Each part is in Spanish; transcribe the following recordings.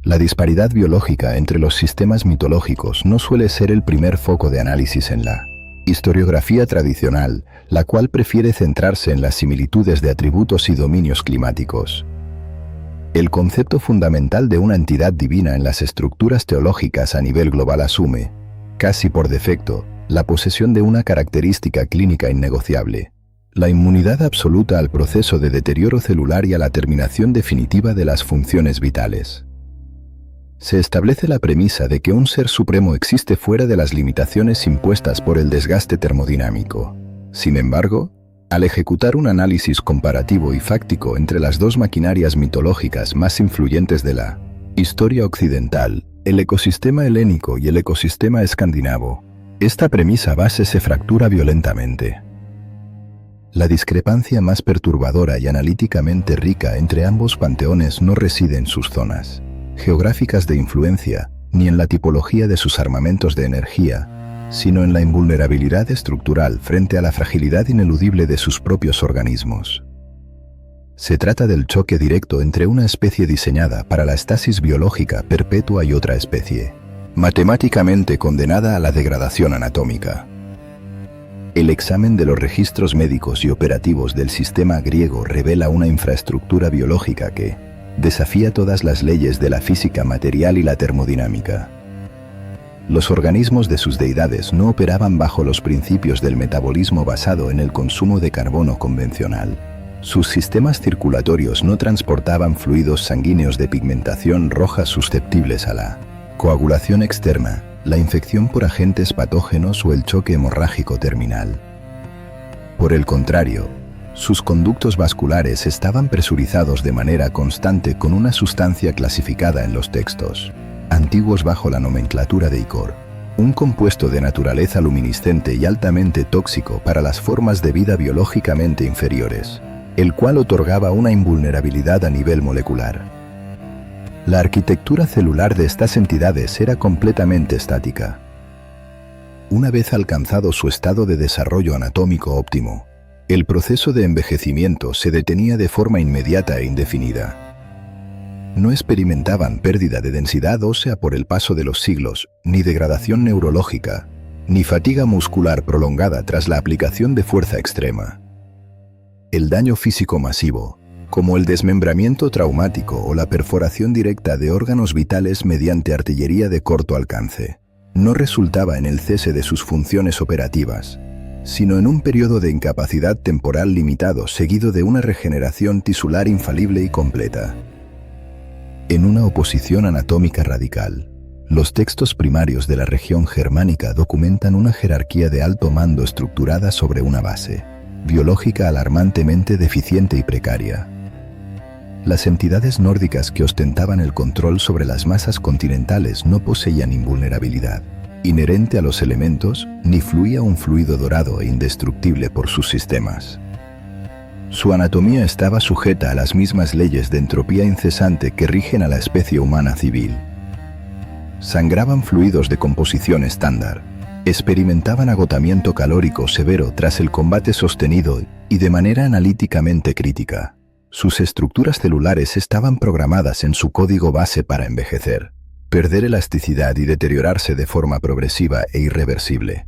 La disparidad biológica entre los sistemas mitológicos no suele ser el primer foco de análisis en la historiografía tradicional, la cual prefiere centrarse en las similitudes de atributos y dominios climáticos. El concepto fundamental de una entidad divina en las estructuras teológicas a nivel global asume, casi por defecto, la posesión de una característica clínica innegociable: la inmunidad absoluta al proceso de deterioro celular y a la terminación definitiva de las funciones vitales. Se establece la premisa de que un ser supremo existe fuera de las limitaciones impuestas por el desgaste termodinámico. Sin embargo, al ejecutar un análisis comparativo y fáctico entre las dos maquinarias mitológicas más influyentes de la historia occidental, el ecosistema helénico y el ecosistema escandinavo, esta premisa base se fractura violentamente. La discrepancia más perturbadora y analíticamente rica entre ambos panteones no reside en sus zonas geográficas de influencia, ni en la tipología de sus armamentos de energía, sino en la invulnerabilidad estructural frente a la fragilidad ineludible de sus propios organismos. Se trata del choque directo entre una especie diseñada para la estasis biológica perpetua y otra especie, matemáticamente condenada a la degradación anatómica. El examen de los registros médicos y operativos del sistema griego revela una infraestructura biológica que desafía todas las leyes de la física material y la termodinámica. Los organismos de sus deidades no operaban bajo los principios del metabolismo basado en el consumo de carbono convencional. Sus sistemas circulatorios no transportaban fluidos sanguíneos de pigmentación roja susceptibles a la coagulación externa, la infección por agentes patógenos o el choque hemorrágico terminal. Por el contrario, sus conductos vasculares estaban presurizados de manera constante con una sustancia clasificada en los textos antiguos bajo la nomenclatura de icor, un compuesto de naturaleza luminiscente y altamente tóxico para las formas de vida biológicamente inferiores, el cual otorgaba una invulnerabilidad a nivel molecular. La arquitectura celular de estas entidades era completamente estática. Una vez alcanzado su estado de desarrollo anatómico óptimo, el proceso de envejecimiento se detenía de forma inmediata e indefinida. No experimentaban pérdida de densidad ósea por el paso de los siglos, ni degradación neurológica, ni fatiga muscular prolongada tras la aplicación de fuerza extrema. El daño físico masivo, como el desmembramiento traumático o la perforación directa de órganos vitales mediante artillería de corto alcance, no resultaba en el cese de sus funciones operativas, sino en un periodo de incapacidad temporal limitado seguido de una regeneración tisular infalible y completa. En una oposición anatómica radical, los textos primarios de la región germánica documentan una jerarquía de alto mando estructurada sobre una base biológica alarmantemente deficiente y precaria. Las entidades nórdicas que ostentaban el control sobre las masas continentales no poseían invulnerabilidad inherente a los elementos, ni fluía un fluido dorado e indestructible por sus sistemas. Su anatomía estaba sujeta a las mismas leyes de entropía incesante que rigen a la especie humana civil. Sangraban fluidos de composición estándar, experimentaban agotamiento calórico severo tras el combate sostenido y de manera analíticamente crítica. Sus estructuras celulares estaban programadas en su código base para envejecer, perder elasticidad y deteriorarse de forma progresiva e irreversible.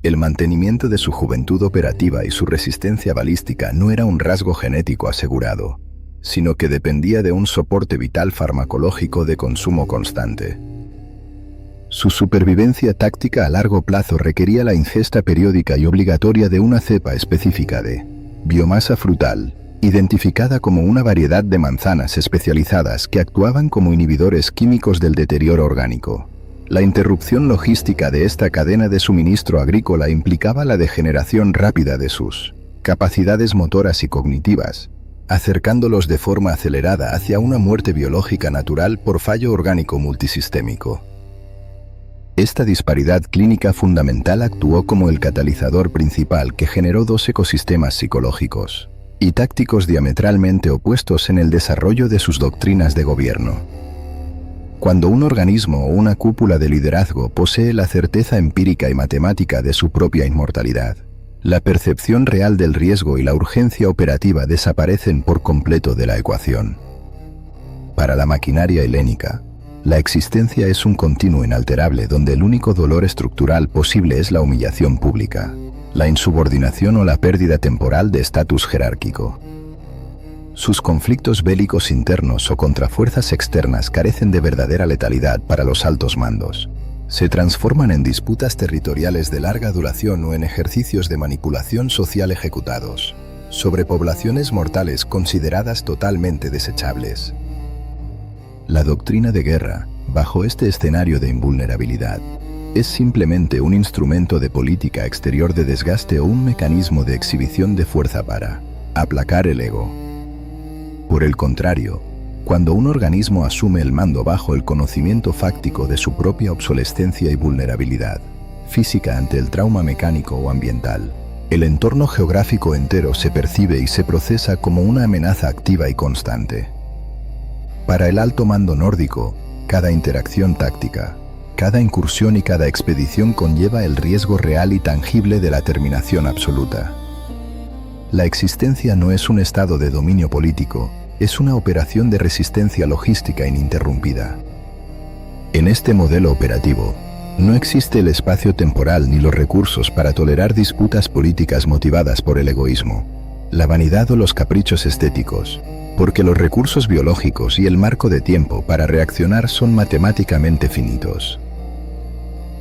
El mantenimiento de su juventud operativa y su resistencia balística no era un rasgo genético asegurado, sino que dependía de un soporte vital farmacológico de consumo constante. Su supervivencia táctica a largo plazo requería la ingesta periódica y obligatoria de una cepa específica de biomasa frutal, identificada como una variedad de manzanas especializadas que actuaban como inhibidores químicos del deterioro orgánico. La interrupción logística de esta cadena de suministro agrícola implicaba la degeneración rápida de sus capacidades motoras y cognitivas, acercándolos de forma acelerada hacia una muerte biológica natural por fallo orgánico multisistémico. Esta disparidad clínica fundamental actuó como el catalizador principal que generó dos ecosistemas psicológicos y tácticos diametralmente opuestos en el desarrollo de sus doctrinas de gobierno. Cuando un organismo o una cúpula de liderazgo posee la certeza empírica y matemática de su propia inmortalidad, la percepción real del riesgo y la urgencia operativa desaparecen por completo de la ecuación. Para la maquinaria helénica, la existencia es un continuo inalterable donde el único dolor estructural posible es la humillación pública, la insubordinación o la pérdida temporal de estatus jerárquico. Sus conflictos bélicos internos o contra fuerzas externas carecen de verdadera letalidad para los altos mandos. Se transforman en disputas territoriales de larga duración o en ejercicios de manipulación social ejecutados sobre poblaciones mortales consideradas totalmente desechables. La doctrina de guerra, bajo este escenario de invulnerabilidad, es simplemente un instrumento de política exterior de desgaste o un mecanismo de exhibición de fuerza para aplacar el ego. Por el contrario, cuando un organismo asume el mando bajo el conocimiento fáctico de su propia obsolescencia y vulnerabilidad, física ante el trauma mecánico o ambiental, el entorno geográfico entero se percibe y se procesa como una amenaza activa y constante. Para el alto mando nórdico, cada interacción táctica, cada incursión y cada expedición conlleva el riesgo real y tangible de la terminación absoluta. La existencia no es un estado de dominio político, es una operación de resistencia logística ininterrumpida. En este modelo operativo, no existe el espacio temporal ni los recursos para tolerar disputas políticas motivadas por el egoísmo, la vanidad o los caprichos estéticos, porque los recursos biológicos y el marco de tiempo para reaccionar son matemáticamente finitos.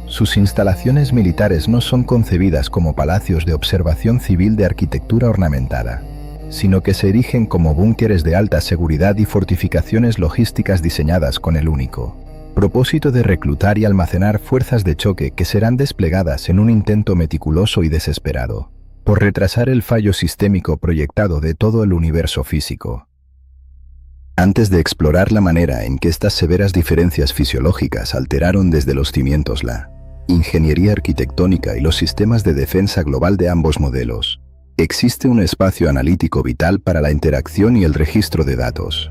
Sus instalaciones militares no son concebidas como palacios de observación civil de arquitectura ornamentada, sino que se erigen como búnkeres de alta seguridad y fortificaciones logísticas diseñadas con el único propósito de reclutar y almacenar fuerzas de choque que serán desplegadas en un intento meticuloso y desesperado por retrasar el fallo sistémico proyectado de todo el universo físico. Antes de explorar la manera en que estas severas diferencias fisiológicas alteraron desde los cimientos la ingeniería arquitectónica y los sistemas de defensa global de ambos modelos, existe un espacio analítico vital para la interacción y el registro de datos.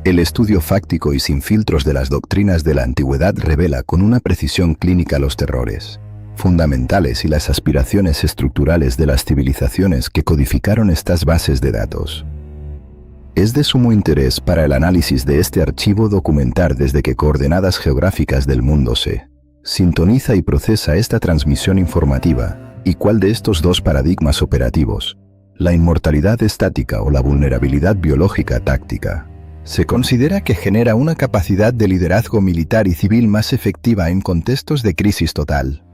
El estudio fáctico y sin filtros de las doctrinas de la antigüedad revela con una precisión clínica los terrores fundamentales y las aspiraciones estructurales de las civilizaciones que codificaron estas bases de datos. Es de sumo interés para el análisis de este archivo documentar desde qué coordenadas geográficas del mundo se sintoniza y procesa esta transmisión informativa, y cuál de estos dos paradigmas operativos, la inmortalidad estática o la vulnerabilidad biológica táctica, se considera que genera una capacidad de liderazgo militar y civil más efectiva en contextos de crisis total.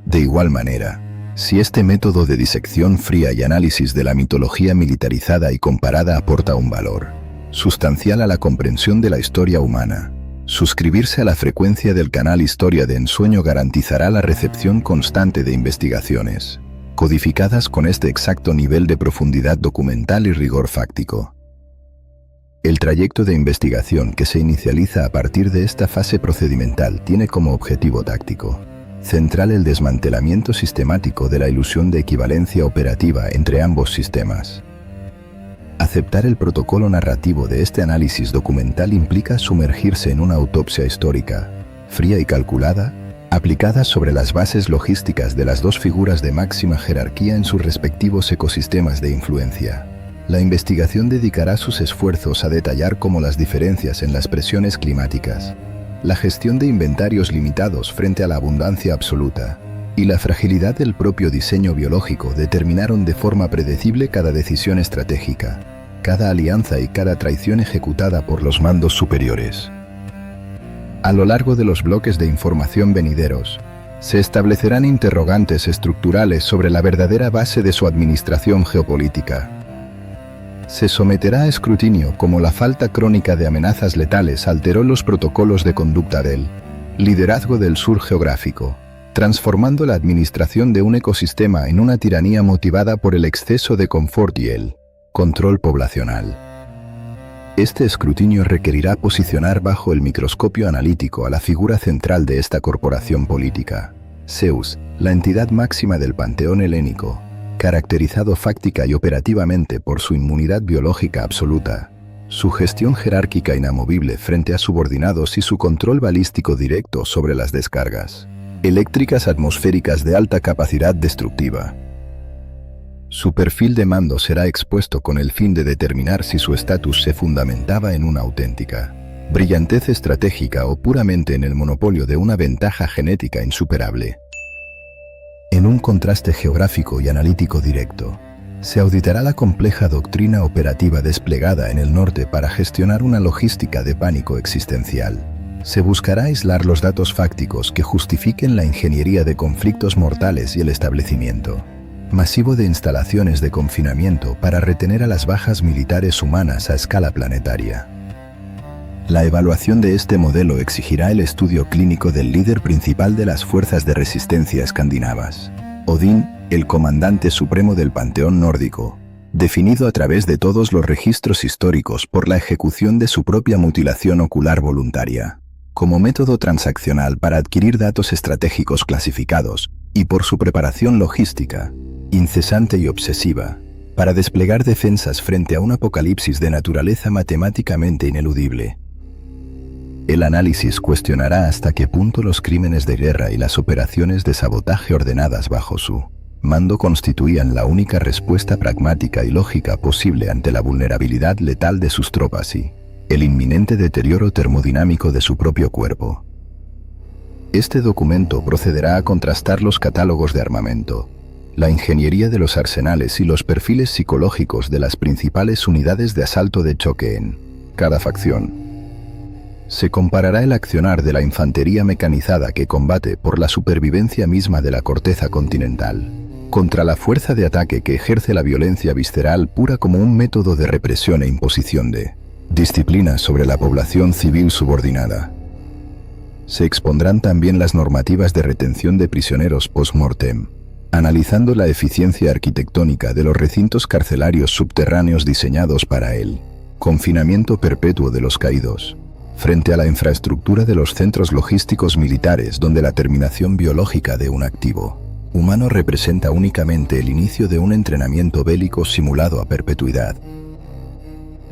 De igual manera, si este método de disección fría y análisis de la mitología militarizada y comparada aporta un valor sustancial a la comprensión de la historia humana, suscribirse a la frecuencia del canal Historia de Ensueño garantizará la recepción constante de investigaciones codificadas con este exacto nivel de profundidad documental y rigor fáctico. El trayecto de investigación que se inicializa a partir de esta fase procedimental tiene como objetivo táctico central el desmantelamiento sistemático de la ilusión de equivalencia operativa entre ambos sistemas. Aceptar el protocolo narrativo de este análisis documental implica sumergirse en una autopsia histórica, fría y calculada, aplicada sobre las bases logísticas de las dos figuras de máxima jerarquía en sus respectivos ecosistemas de influencia. La investigación dedicará sus esfuerzos a detallar cómo las diferencias en las presiones climáticas, la gestión de inventarios limitados frente a la abundancia absoluta y la fragilidad del propio diseño biológico determinaron de forma predecible cada decisión estratégica, cada alianza y cada traición ejecutada por los mandos superiores. A lo largo de los bloques de información venideros, se establecerán interrogantes estructurales sobre la verdadera base de su administración geopolítica. Se someterá a escrutinio cómo la falta crónica de amenazas letales alteró los protocolos de conducta del liderazgo del sur geográfico, transformando la administración de un ecosistema en una tiranía motivada por el exceso de confort y el control poblacional. Este escrutinio requerirá posicionar bajo el microscopio analítico a la figura central de esta corporación política, Zeus, la entidad máxima del panteón helénico, caracterizado fáctica y operativamente por su inmunidad biológica absoluta, su gestión jerárquica inamovible frente a subordinados y su control balístico directo sobre las descargas eléctricas atmosféricas de alta capacidad destructiva. Su perfil de mando será expuesto con el fin de determinar si su estatus se fundamentaba en una auténtica brillantez estratégica o puramente en el monopolio de una ventaja genética insuperable. En un contraste geográfico y analítico directo, se auditará la compleja doctrina operativa desplegada en el norte para gestionar una logística de pánico existencial. Se buscará aislar los datos fácticos que justifiquen la ingeniería de conflictos mortales y el establecimiento masivo de instalaciones de confinamiento para retener a las bajas militares humanas a escala planetaria. La evaluación de este modelo exigirá el estudio clínico del líder principal de las fuerzas de resistencia escandinavas, Odín, el comandante supremo del panteón nórdico, definido a través de todos los registros históricos por la ejecución de su propia mutilación ocular voluntaria, como método transaccional para adquirir datos estratégicos clasificados y por su preparación logística, incesante y obsesiva, para desplegar defensas frente a un apocalipsis de naturaleza matemáticamente ineludible. El análisis cuestionará hasta qué punto los crímenes de guerra y las operaciones de sabotaje ordenadas bajo su mando constituían la única respuesta pragmática y lógica posible ante la vulnerabilidad letal de sus tropas y el inminente deterioro termodinámico de su propio cuerpo. Este documento procederá a contrastar los catálogos de armamento, la ingeniería de los arsenales y los perfiles psicológicos de las principales unidades de asalto de choque en cada facción. Se comparará el accionar de la infantería mecanizada que combate por la supervivencia misma de la corteza continental, contra la fuerza de ataque que ejerce la violencia visceral pura como un método de represión e imposición de disciplina sobre la población civil subordinada. Se expondrán también las normativas de retención de prisioneros post-mortem, analizando la eficiencia arquitectónica de los recintos carcelarios subterráneos diseñados para el confinamiento perpetuo de los caídos, frente a la infraestructura de los centros logísticos militares donde la terminación biológica de un activo humano representa únicamente el inicio de un entrenamiento bélico simulado a perpetuidad.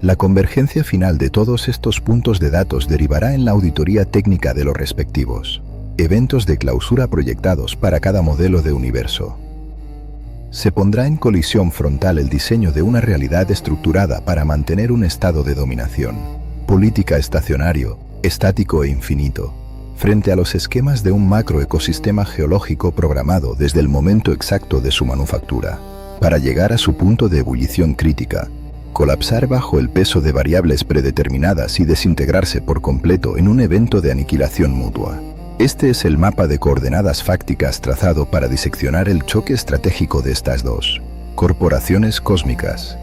La convergencia final de todos estos puntos de datos derivará en la auditoría técnica de los respectivos eventos de clausura proyectados para cada modelo de universo. Se pondrá en colisión frontal el diseño de una realidad estructurada para mantener un estado de dominación política estacionario, estático e infinito, frente a los esquemas de un macroecosistema geológico programado desde el momento exacto de su manufactura, para llegar a su punto de ebullición crítica, colapsar bajo el peso de variables predeterminadas y desintegrarse por completo en un evento de aniquilación mutua. Este es el mapa de coordenadas fácticas trazado para diseccionar el choque estratégico de estas dos corporaciones cósmicas.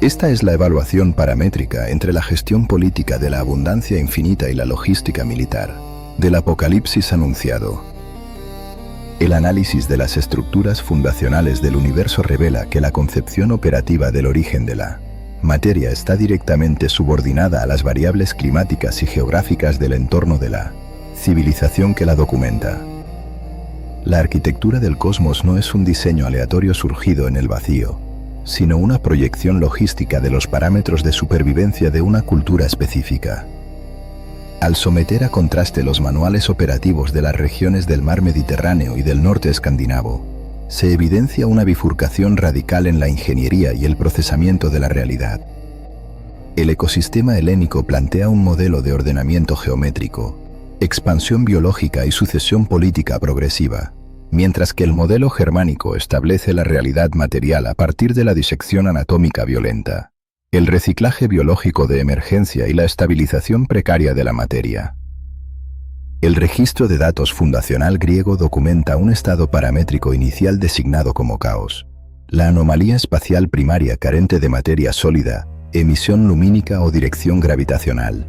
Esta es la evaluación paramétrica entre la gestión política de la abundancia infinita y la logística militar, del apocalipsis anunciado. El análisis de las estructuras fundacionales del universo revela que la concepción operativa del origen de la materia está directamente subordinada a las variables climáticas y geográficas del entorno de la civilización que la documenta. La arquitectura del cosmos no es un diseño aleatorio surgido en el vacío, sino una proyección logística de los parámetros de supervivencia de una cultura específica. Al someter a contraste los manuales operativos de las regiones del mar Mediterráneo y del norte escandinavo, se evidencia una bifurcación radical en la ingeniería y el procesamiento de la realidad. El ecosistema helénico plantea un modelo de ordenamiento geométrico, expansión biológica y sucesión política progresiva, mientras que el modelo germánico establece la realidad material a partir de la disección anatómica violenta, el reciclaje biológico de emergencia y la estabilización precaria de la materia. El registro de datos fundacional griego documenta un estado paramétrico inicial designado como caos, la anomalía espacial primaria carente de materia sólida, emisión lumínica o dirección gravitacional.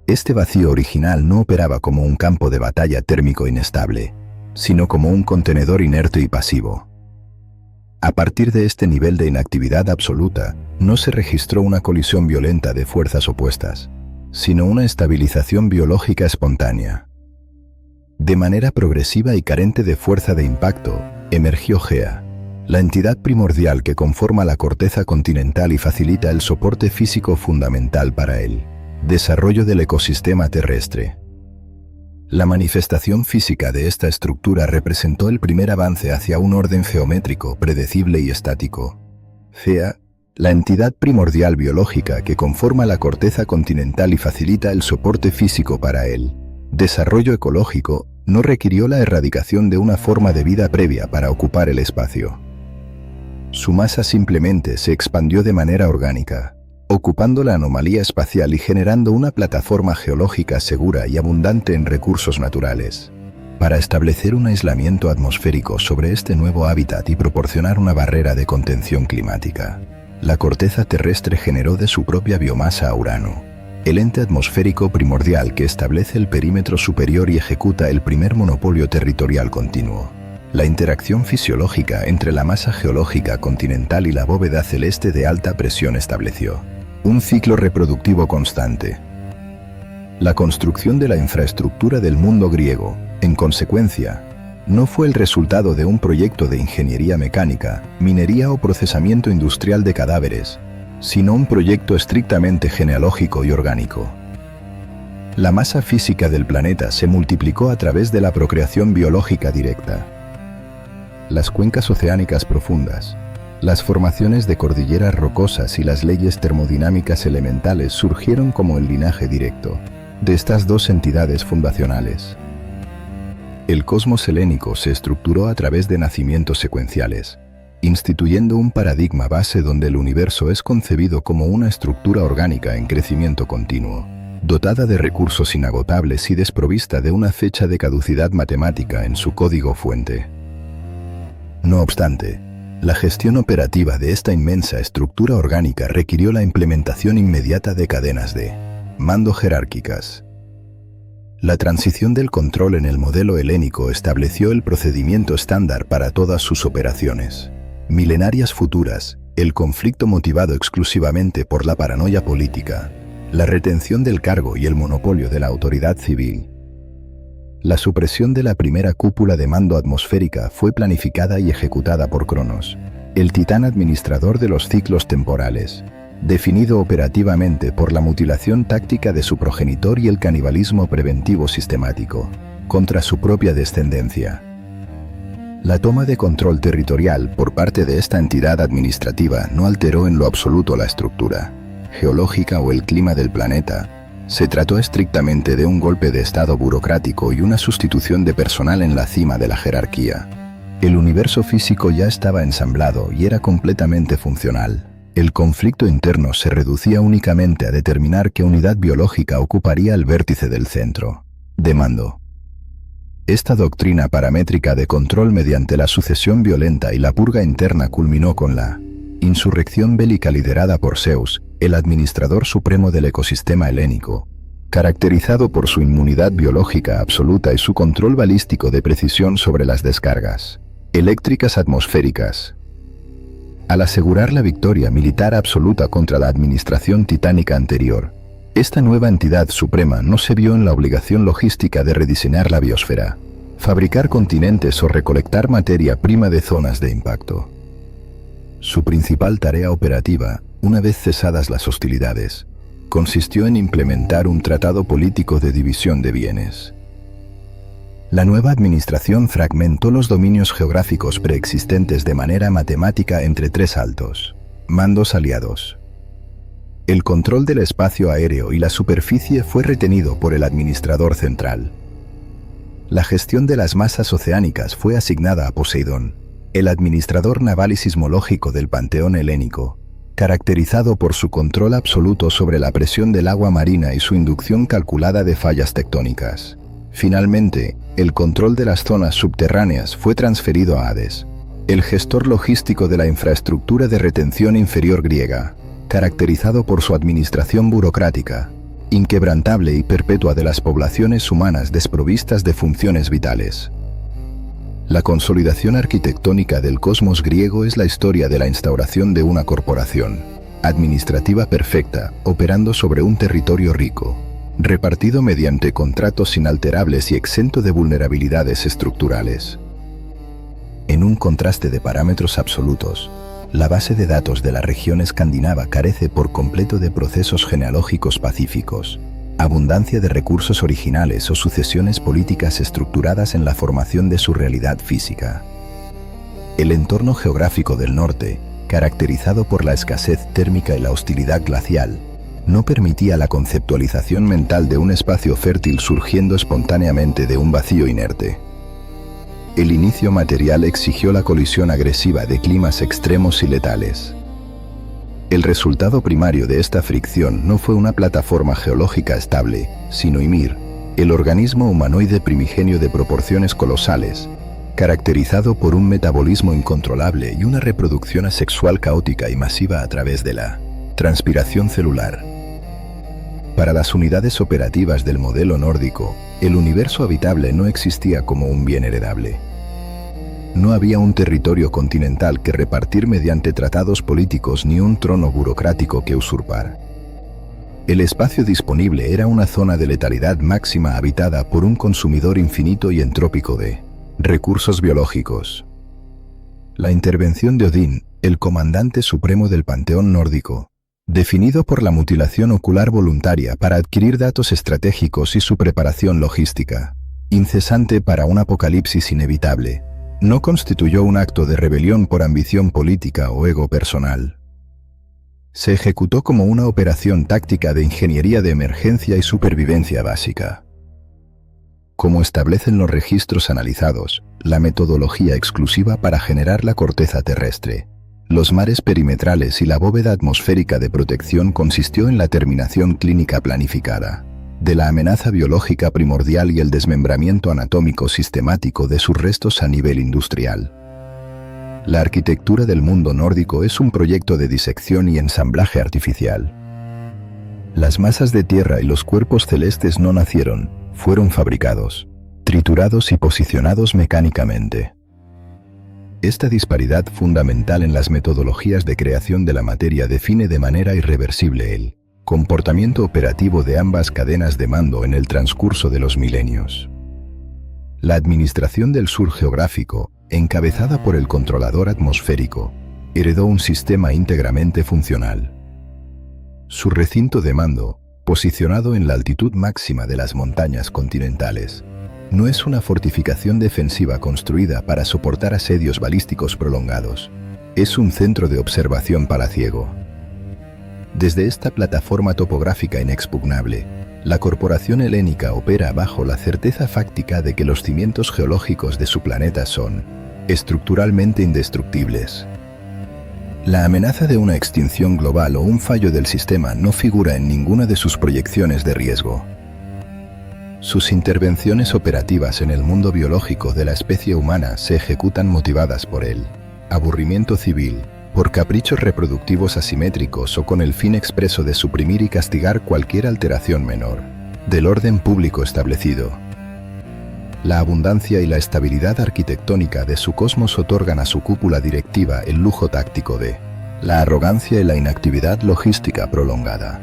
Este vacío original no operaba como un campo de batalla térmico inestable, sino como un contenedor inerte y pasivo. A partir de este nivel de inactividad absoluta, no se registró una colisión violenta de fuerzas opuestas, sino una estabilización biológica espontánea. De manera progresiva y carente de fuerza de impacto, emergió Gea, la entidad primordial que conforma la corteza continental y facilita el soporte físico fundamental para el desarrollo del ecosistema terrestre. La manifestación física de esta estructura representó el primer avance hacia un orden geométrico, predecible y estático. Gea, la entidad primordial biológica que conforma la corteza continental y facilita el soporte físico para el desarrollo ecológico, no requirió la erradicación de una forma de vida previa para ocupar el espacio. Su masa simplemente se expandió de manera orgánica, ocupando la anomalía espacial y generando una plataforma geológica segura y abundante en recursos naturales, para establecer un aislamiento atmosférico sobre este nuevo hábitat y proporcionar una barrera de contención climática. La corteza terrestre generó de su propia biomasa a Urano, el ente atmosférico primordial que establece el perímetro superior y ejecuta el primer monopolio territorial continuo. La interacción fisiológica entre la masa geológica continental y la bóveda celeste de alta presión estableció un ciclo reproductivo constante. La construcción de la infraestructura del mundo griego, en consecuencia, no fue el resultado de un proyecto de ingeniería mecánica, minería o procesamiento industrial de cadáveres, sino un proyecto estrictamente genealógico y orgánico. La masa física del planeta se multiplicó a través de la procreación biológica directa. Las cuencas oceánicas profundas, las formaciones de cordilleras rocosas y las leyes termodinámicas elementales surgieron como el linaje directo de estas dos entidades fundacionales. El cosmos helénico se estructuró a través de nacimientos secuenciales, instituyendo un paradigma base donde el universo es concebido como una estructura orgánica en crecimiento continuo, dotada de recursos inagotables y desprovista de una fecha de caducidad matemática en su código fuente. No obstante, la gestión operativa de esta inmensa estructura orgánica requirió la implementación inmediata de cadenas de mando jerárquicas. La transición del control en el modelo helénico estableció el procedimiento estándar para todas sus operaciones milenarias futuras, el conflicto motivado exclusivamente por la paranoia política, la retención del cargo y el monopolio de la autoridad civil. La supresión de la primera cúpula de mando atmosférica fue planificada y ejecutada por Cronos, el titán administrador de los ciclos temporales, definido operativamente por la mutilación táctica de su progenitor y el canibalismo preventivo sistemático, contra su propia descendencia. La toma de control territorial por parte de esta entidad administrativa no alteró en lo absoluto la estructura geológica o el clima del planeta. Se trató estrictamente de un golpe de estado burocrático y una sustitución de personal en la cima de la jerarquía. El universo físico ya estaba ensamblado y era completamente funcional. El conflicto interno se reducía únicamente a determinar qué unidad biológica ocuparía el vértice del centro de mando. Esta doctrina paramétrica de control mediante la sucesión violenta y la purga interna culminó con la insurrección bélica liderada por Zeus, el administrador supremo del ecosistema helénico, caracterizado por su inmunidad biológica absoluta y su control balístico de precisión sobre las descargas eléctricas atmosféricas. Al asegurar la victoria militar absoluta contra la administración titánica anterior, esta nueva entidad suprema no se vio en la obligación logística de rediseñar la biosfera, fabricar continentes o recolectar materia prima de zonas de impacto. Su principal tarea operativa, una vez cesadas las hostilidades, consistió en implementar un tratado político de división de bienes. La nueva administración fragmentó los dominios geográficos preexistentes de manera matemática entre tres altos mandos aliados. El control del espacio aéreo y la superficie fue retenido por el administrador central. La gestión de las masas oceánicas fue asignada a Poseidón, el administrador naval y sismológico del panteón helénico, caracterizado por su control absoluto sobre la presión del agua marina y su inducción calculada de fallas tectónicas. Finalmente, el control de las zonas subterráneas fue transferido a Hades, el gestor logístico de la infraestructura de retención inferior griega, caracterizado por su administración burocrática, inquebrantable y perpetua de las poblaciones humanas desprovistas de funciones vitales. La consolidación arquitectónica del cosmos griego es la historia de la instauración de una corporación administrativa perfecta, operando sobre un territorio rico, repartido mediante contratos inalterables y exento de vulnerabilidades estructurales. En un contraste de parámetros absolutos, la base de datos de la región escandinava carece por completo de procesos genealógicos pacíficos, abundancia de recursos originales o sucesiones políticas estructuradas en la formación de su realidad física. El entorno geográfico del norte, caracterizado por la escasez térmica y la hostilidad glacial, no permitía la conceptualización mental de un espacio fértil surgiendo espontáneamente de un vacío inerte. El inicio material exigió la colisión agresiva de climas extremos y letales. El resultado primario de esta fricción no fue una plataforma geológica estable, sino Ymir, el organismo humanoide primigenio de proporciones colosales, caracterizado por un metabolismo incontrolable y una reproducción asexual caótica y masiva a través de la transpiración celular. Para las unidades operativas del modelo nórdico, el universo habitable no existía como un bien heredable. No había un territorio continental que repartir mediante tratados políticos ni un trono burocrático que usurpar. El espacio disponible era una zona de letalidad máxima habitada por un consumidor infinito y entrópico de recursos biológicos. La intervención de Odín, el comandante supremo del panteón nórdico, definido por la mutilación ocular voluntaria para adquirir datos estratégicos y su preparación logística, incesante para un apocalipsis inevitable, no constituyó un acto de rebelión por ambición política o ego personal. Se ejecutó como una operación táctica de ingeniería de emergencia y supervivencia básica. Como establecen los registros analizados, la metodología exclusiva para generar la corteza terrestre, los mares perimetrales y la bóveda atmosférica de protección consistió en la terminación clínica planificada de la amenaza biológica primordial y el desmembramiento anatómico sistemático de sus restos a nivel industrial. La arquitectura del mundo nórdico es un proyecto de disección y ensamblaje artificial. Las masas de tierra y los cuerpos celestes no nacieron, fueron fabricados, triturados y posicionados mecánicamente. Esta disparidad fundamental en las metodologías de creación de la materia define de manera irreversible el comportamiento operativo de ambas cadenas de mando en el transcurso de los milenios. La administración del sur geográfico, encabezada por el controlador atmosférico, heredó un sistema íntegramente funcional. Su recinto de mando, posicionado en la altitud máxima de las montañas continentales, no es una fortificación defensiva construida para soportar asedios balísticos prolongados. Es un centro de observación palaciego. Desde esta plataforma topográfica inexpugnable, la corporación helénica opera bajo la certeza fáctica de que los cimientos geológicos de su planeta son estructuralmente indestructibles. La amenaza de una extinción global o un fallo del sistema no figura en ninguna de sus proyecciones de riesgo. Sus intervenciones operativas en el mundo biológico de la especie humana se ejecutan motivadas por el aburrimiento civil, por caprichos reproductivos asimétricos o con el fin expreso de suprimir y castigar cualquier alteración menor del orden público establecido. La abundancia y la estabilidad arquitectónica de su cosmos otorgan a su cúpula directiva el lujo táctico de la arrogancia y la inactividad logística prolongada.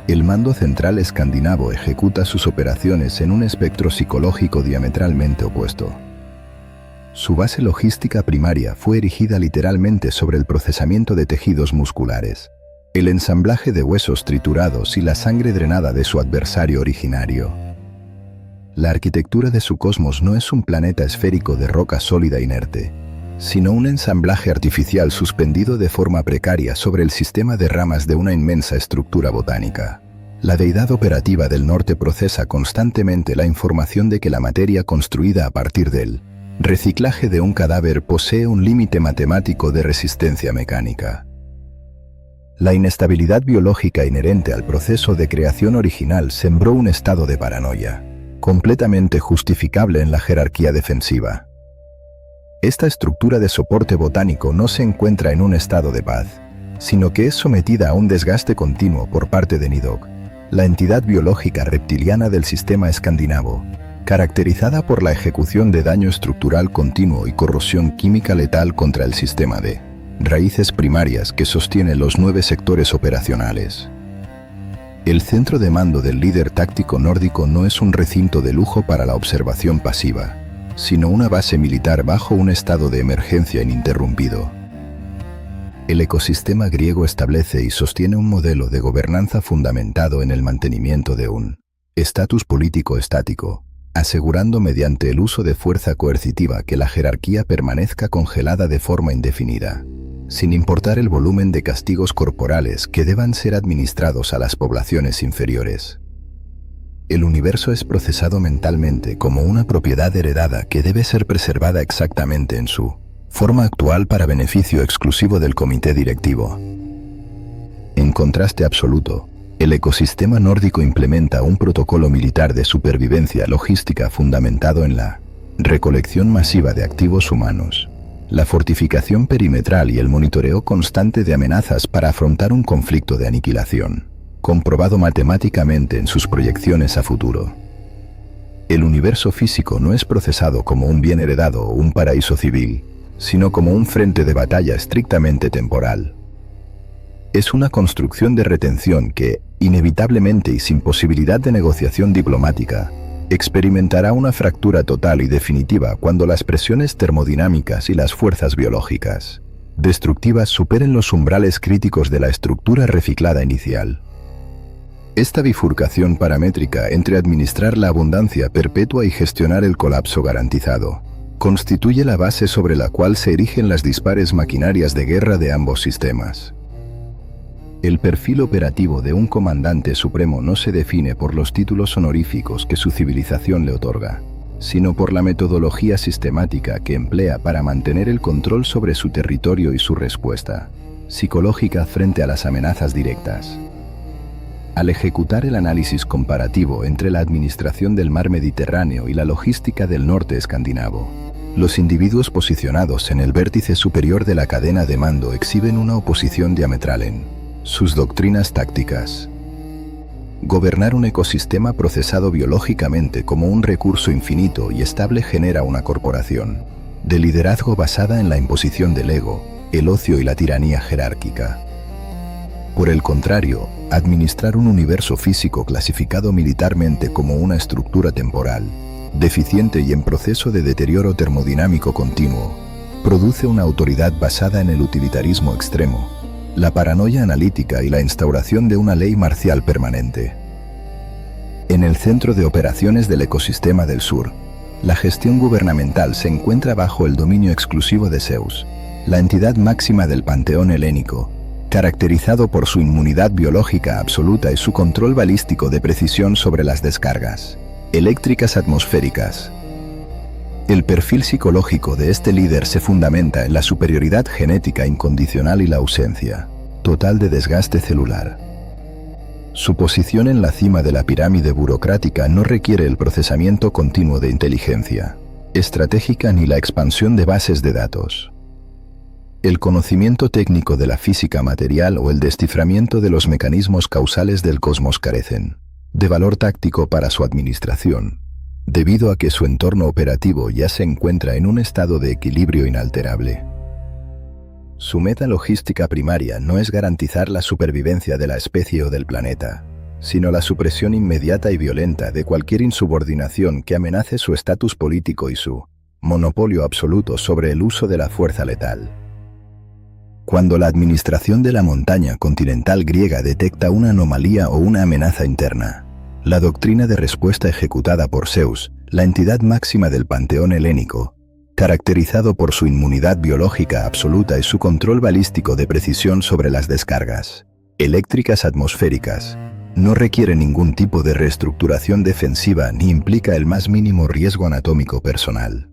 El mando central escandinavo ejecuta sus operaciones en un espectro psicológico diametralmente opuesto. Su base logística primaria fue erigida literalmente sobre el procesamiento de tejidos musculares, el ensamblaje de huesos triturados y la sangre drenada de su adversario originario. La arquitectura de su cosmos no es un planeta esférico de roca sólida inerte, sino un ensamblaje artificial suspendido de forma precaria sobre el sistema de ramas de una inmensa estructura botánica. La deidad operativa del norte procesa constantemente la información de que la materia construida a partir del reciclaje de un cadáver posee un límite matemático de resistencia mecánica. La inestabilidad biológica inherente al proceso de creación original sembró un estado de paranoia, completamente justificable en la jerarquía defensiva. Esta estructura de soporte botánico no se encuentra en un estado de paz, sino que es sometida a un desgaste continuo por parte de Nidhogg, la entidad biológica reptiliana del sistema escandinavo, caracterizada por la ejecución de daño estructural continuo y corrosión química letal contra el sistema de raíces primarias que sostiene los 9 sectores operacionales. El centro de mando del líder táctico nórdico no es un recinto de lujo para la observación pasiva, sino una base militar bajo un estado de emergencia ininterrumpido. El ecosistema griego establece y sostiene un modelo de gobernanza fundamentado en el mantenimiento de un estatus político estático, asegurando mediante el uso de fuerza coercitiva que la jerarquía permanezca congelada de forma indefinida, sin importar el volumen de castigos corporales que deban ser administrados a las poblaciones inferiores. El universo es procesado mentalmente como una propiedad heredada que debe ser preservada exactamente en su forma actual para beneficio exclusivo del comité directivo. En contraste absoluto, el ecosistema nórdico implementa un protocolo militar de supervivencia logística fundamentado en la recolección masiva de activos humanos, la fortificación perimetral y el monitoreo constante de amenazas para afrontar un conflicto de aniquilación, comprobado matemáticamente en sus proyecciones a futuro. El universo físico no es procesado como un bien heredado o un paraíso civil, sino como un frente de batalla estrictamente temporal. Es una construcción de retención que, inevitablemente y sin posibilidad de negociación diplomática, experimentará una fractura total y definitiva cuando las presiones termodinámicas y las fuerzas biológicas destructivas superen los umbrales críticos de la estructura reciclada inicial. Esta bifurcación paramétrica entre administrar la abundancia perpetua y gestionar el colapso garantizado constituye la base sobre la cual se erigen las dispares maquinarias de guerra de ambos sistemas. El perfil operativo de un comandante supremo no se define por los títulos honoríficos que su civilización le otorga, sino por la metodología sistemática que emplea para mantener el control sobre su territorio y su respuesta psicológica frente a las amenazas directas. Al ejecutar el análisis comparativo entre la administración del mar Mediterráneo y la logística del norte escandinavo, los individuos posicionados en el vértice superior de la cadena de mando exhiben una oposición diametral en sus doctrinas tácticas. Gobernar un ecosistema procesado biológicamente como un recurso infinito y estable genera una corporación de liderazgo basada en la imposición del ego, el ocio y la tiranía jerárquica. Por el contrario, administrar un universo físico clasificado militarmente como una estructura temporal, deficiente y en proceso de deterioro termodinámico continuo, produce una autoridad basada en el utilitarismo extremo, la paranoia analítica y la instauración de una ley marcial permanente. En el centro de operaciones del ecosistema del sur, la gestión gubernamental se encuentra bajo el dominio exclusivo de Zeus, la entidad máxima del panteón helénico, caracterizado por su inmunidad biológica absoluta y su control balístico de precisión sobre las descargas eléctricas atmosféricas. El perfil psicológico de este líder se fundamenta en la superioridad genética incondicional y la ausencia total de desgaste celular. Su posición en la cima de la pirámide burocrática no requiere el procesamiento continuo de inteligencia estratégica ni la expansión de bases de datos. El conocimiento técnico de la física material o el desciframiento de los mecanismos causales del cosmos carecen de valor táctico para su administración, debido a que su entorno operativo ya se encuentra en un estado de equilibrio inalterable. Su meta logística primaria no es garantizar la supervivencia de la especie o del planeta, sino la supresión inmediata y violenta de cualquier insubordinación que amenace su estatus político y su monopolio absoluto sobre el uso de la fuerza letal. Cuando la administración de la montaña continental griega detecta una anomalía o una amenaza interna, la doctrina de respuesta ejecutada por Zeus, la entidad máxima del panteón helénico, caracterizado por su inmunidad biológica absoluta y su control balístico de precisión sobre las descargas eléctricas atmosféricas, no requiere ningún tipo de reestructuración defensiva ni implica el más mínimo riesgo anatómico personal.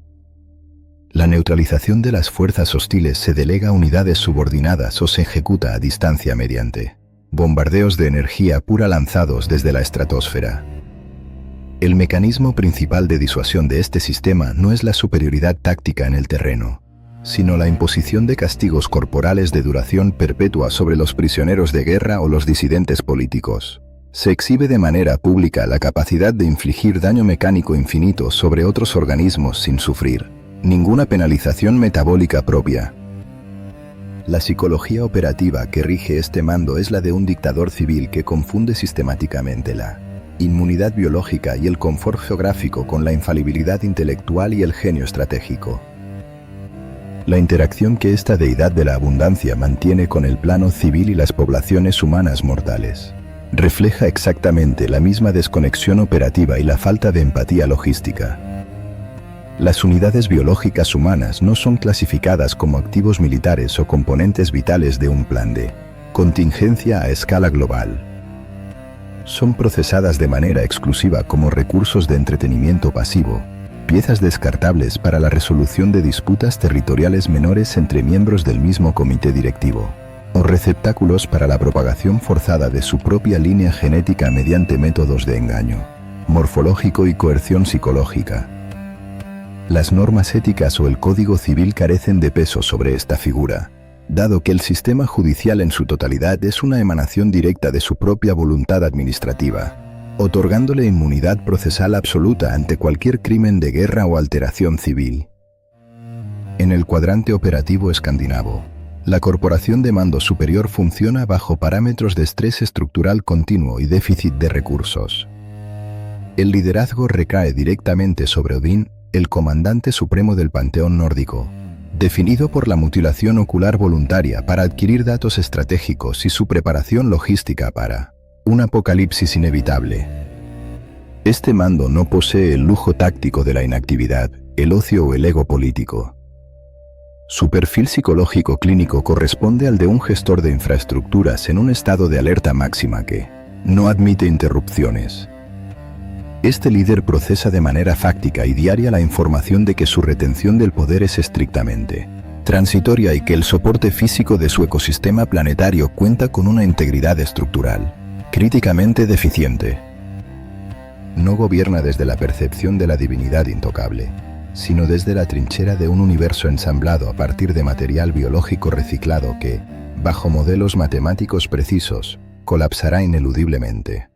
La neutralización de las fuerzas hostiles se delega a unidades subordinadas o se ejecuta a distancia mediante bombardeos de energía pura lanzados desde la estratosfera. El mecanismo principal de disuasión de este sistema no es la superioridad táctica en el terreno, sino la imposición de castigos corporales de duración perpetua sobre los prisioneros de guerra o los disidentes políticos. Se exhibe de manera pública la capacidad de infligir daño mecánico infinito sobre otros organismos sin sufrir ninguna penalización metabólica propia. La psicología operativa que rige este mando es la de un dictador civil que confunde sistemáticamente la inmunidad biológica y el confort geográfico con la infalibilidad intelectual y el genio estratégico. La interacción que esta deidad de la abundancia mantiene con el plano civil y las poblaciones humanas mortales refleja exactamente la misma desconexión operativa y la falta de empatía logística. Las unidades biológicas humanas no son clasificadas como activos militares o componentes vitales de un plan de contingencia a escala global. Son procesadas de manera exclusiva como recursos de entretenimiento pasivo, piezas descartables para la resolución de disputas territoriales menores entre miembros del mismo comité directivo, o receptáculos para la propagación forzada de su propia línea genética mediante métodos de engaño morfológico y coerción psicológica. Las normas éticas o el Código Civil carecen de peso sobre esta figura, dado que el sistema judicial en su totalidad es una emanación directa de su propia voluntad administrativa, otorgándole inmunidad procesal absoluta ante cualquier crimen de guerra o alteración civil. En el cuadrante operativo escandinavo, la Corporación de Mando Superior funciona bajo parámetros de estrés estructural continuo y déficit de recursos. El liderazgo recae directamente sobre Odín, el comandante supremo del panteón nórdico, definido por la mutilación ocular voluntaria para adquirir datos estratégicos y su preparación logística para un apocalipsis inevitable. Este mando no posee el lujo táctico de la inactividad, el ocio o el ego político. Su perfil psicológico clínico corresponde al de un gestor de infraestructuras en un estado de alerta máxima que no admite interrupciones. Este líder procesa de manera fáctica y diaria la información de que su retención del poder es estrictamente transitoria y que el soporte físico de su ecosistema planetario cuenta con una integridad estructural críticamente deficiente. No gobierna desde la percepción de la divinidad intocable, sino desde la trinchera de un universo ensamblado a partir de material biológico reciclado que, bajo modelos matemáticos precisos, colapsará ineludiblemente.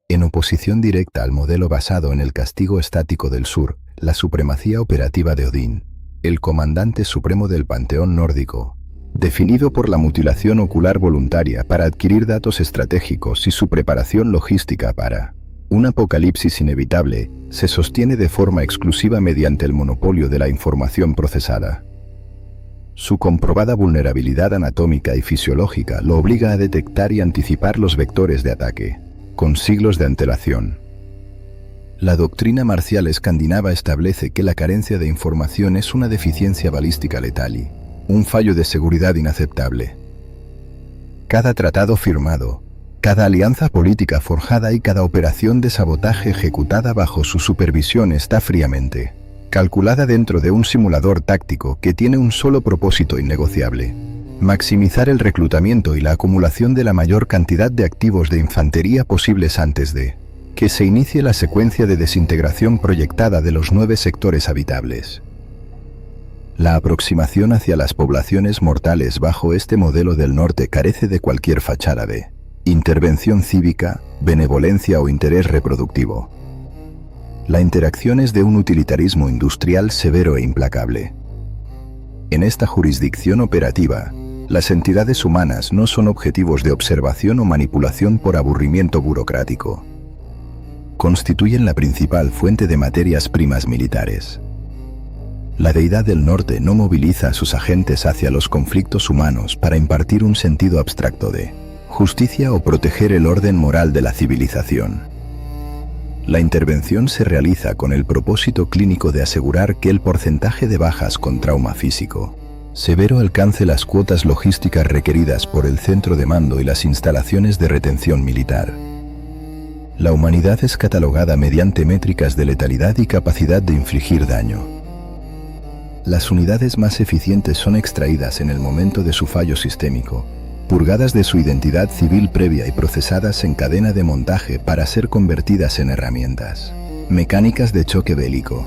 En oposición directa al modelo basado en el castigo estático del sur, la supremacía operativa de Odín, el comandante supremo del panteón nórdico, definido por la mutilación ocular voluntaria para adquirir datos estratégicos y su preparación logística para un apocalipsis inevitable, se sostiene de forma exclusiva mediante el monopolio de la información procesada. Su comprobada vulnerabilidad anatómica y fisiológica lo obliga a detectar y anticipar los vectores de ataque, con siglos de antelación. La doctrina marcial escandinava establece que la carencia de información es una deficiencia balística letal y un fallo de seguridad inaceptable. Cada tratado firmado, cada alianza política forjada y cada operación de sabotaje ejecutada bajo su supervisión está fríamente calculada dentro de un simulador táctico que tiene un solo propósito innegociable: maximizar el reclutamiento y la acumulación de la mayor cantidad de activos de infantería posibles antes de que se inicie la secuencia de desintegración proyectada de los 9 sectores habitables. La aproximación hacia las poblaciones mortales bajo este modelo del norte carece de cualquier fachada de intervención cívica, benevolencia o interés reproductivo. La interacción es de un utilitarismo industrial severo e implacable. En esta jurisdicción operativa, las entidades humanas no son objetivos de observación o manipulación por aburrimiento burocrático. Constituyen la principal fuente de materias primas militares. La deidad del norte no moviliza a sus agentes hacia los conflictos humanos para impartir un sentido abstracto de justicia o proteger el orden moral de la civilización. La intervención se realiza con el propósito clínico de asegurar que el porcentaje de bajas con trauma físico severo alcance las cuotas logísticas requeridas por el centro de mando y las instalaciones de retención militar. La humanidad es catalogada mediante métricas de letalidad y capacidad de infligir daño. Las unidades más eficientes son extraídas en el momento de su fallo sistémico, purgadas de su identidad civil previa y procesadas en cadena de montaje para ser convertidas en herramientas mecánicas de choque bélico.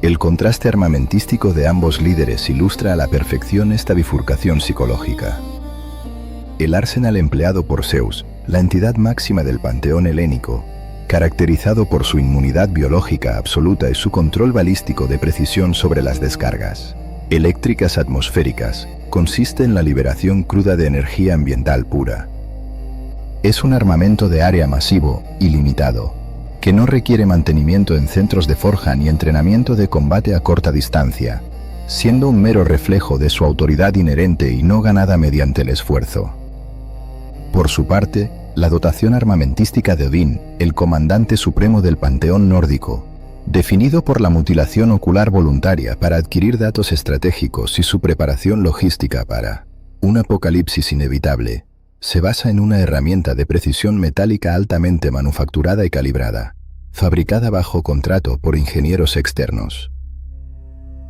El contraste armamentístico de ambos líderes ilustra a la perfección esta bifurcación psicológica. El arsenal empleado por Zeus, la entidad máxima del panteón helénico, caracterizado por su inmunidad biológica absoluta y su control balístico de precisión sobre las descargas eléctricas atmosféricas, consiste en la liberación cruda de energía ambiental pura. Es un armamento de área masivo, ilimitado, que no requiere mantenimiento en centros de forja ni entrenamiento de combate a corta distancia, siendo un mero reflejo de su autoridad inherente y no ganada mediante el esfuerzo. Por su parte, la dotación armamentística de Odín, el comandante supremo del panteón nórdico, definido por la mutilación ocular voluntaria para adquirir datos estratégicos y su preparación logística para un apocalipsis inevitable, se basa en una herramienta de precisión metálica altamente manufacturada y calibrada, fabricada bajo contrato por ingenieros externos.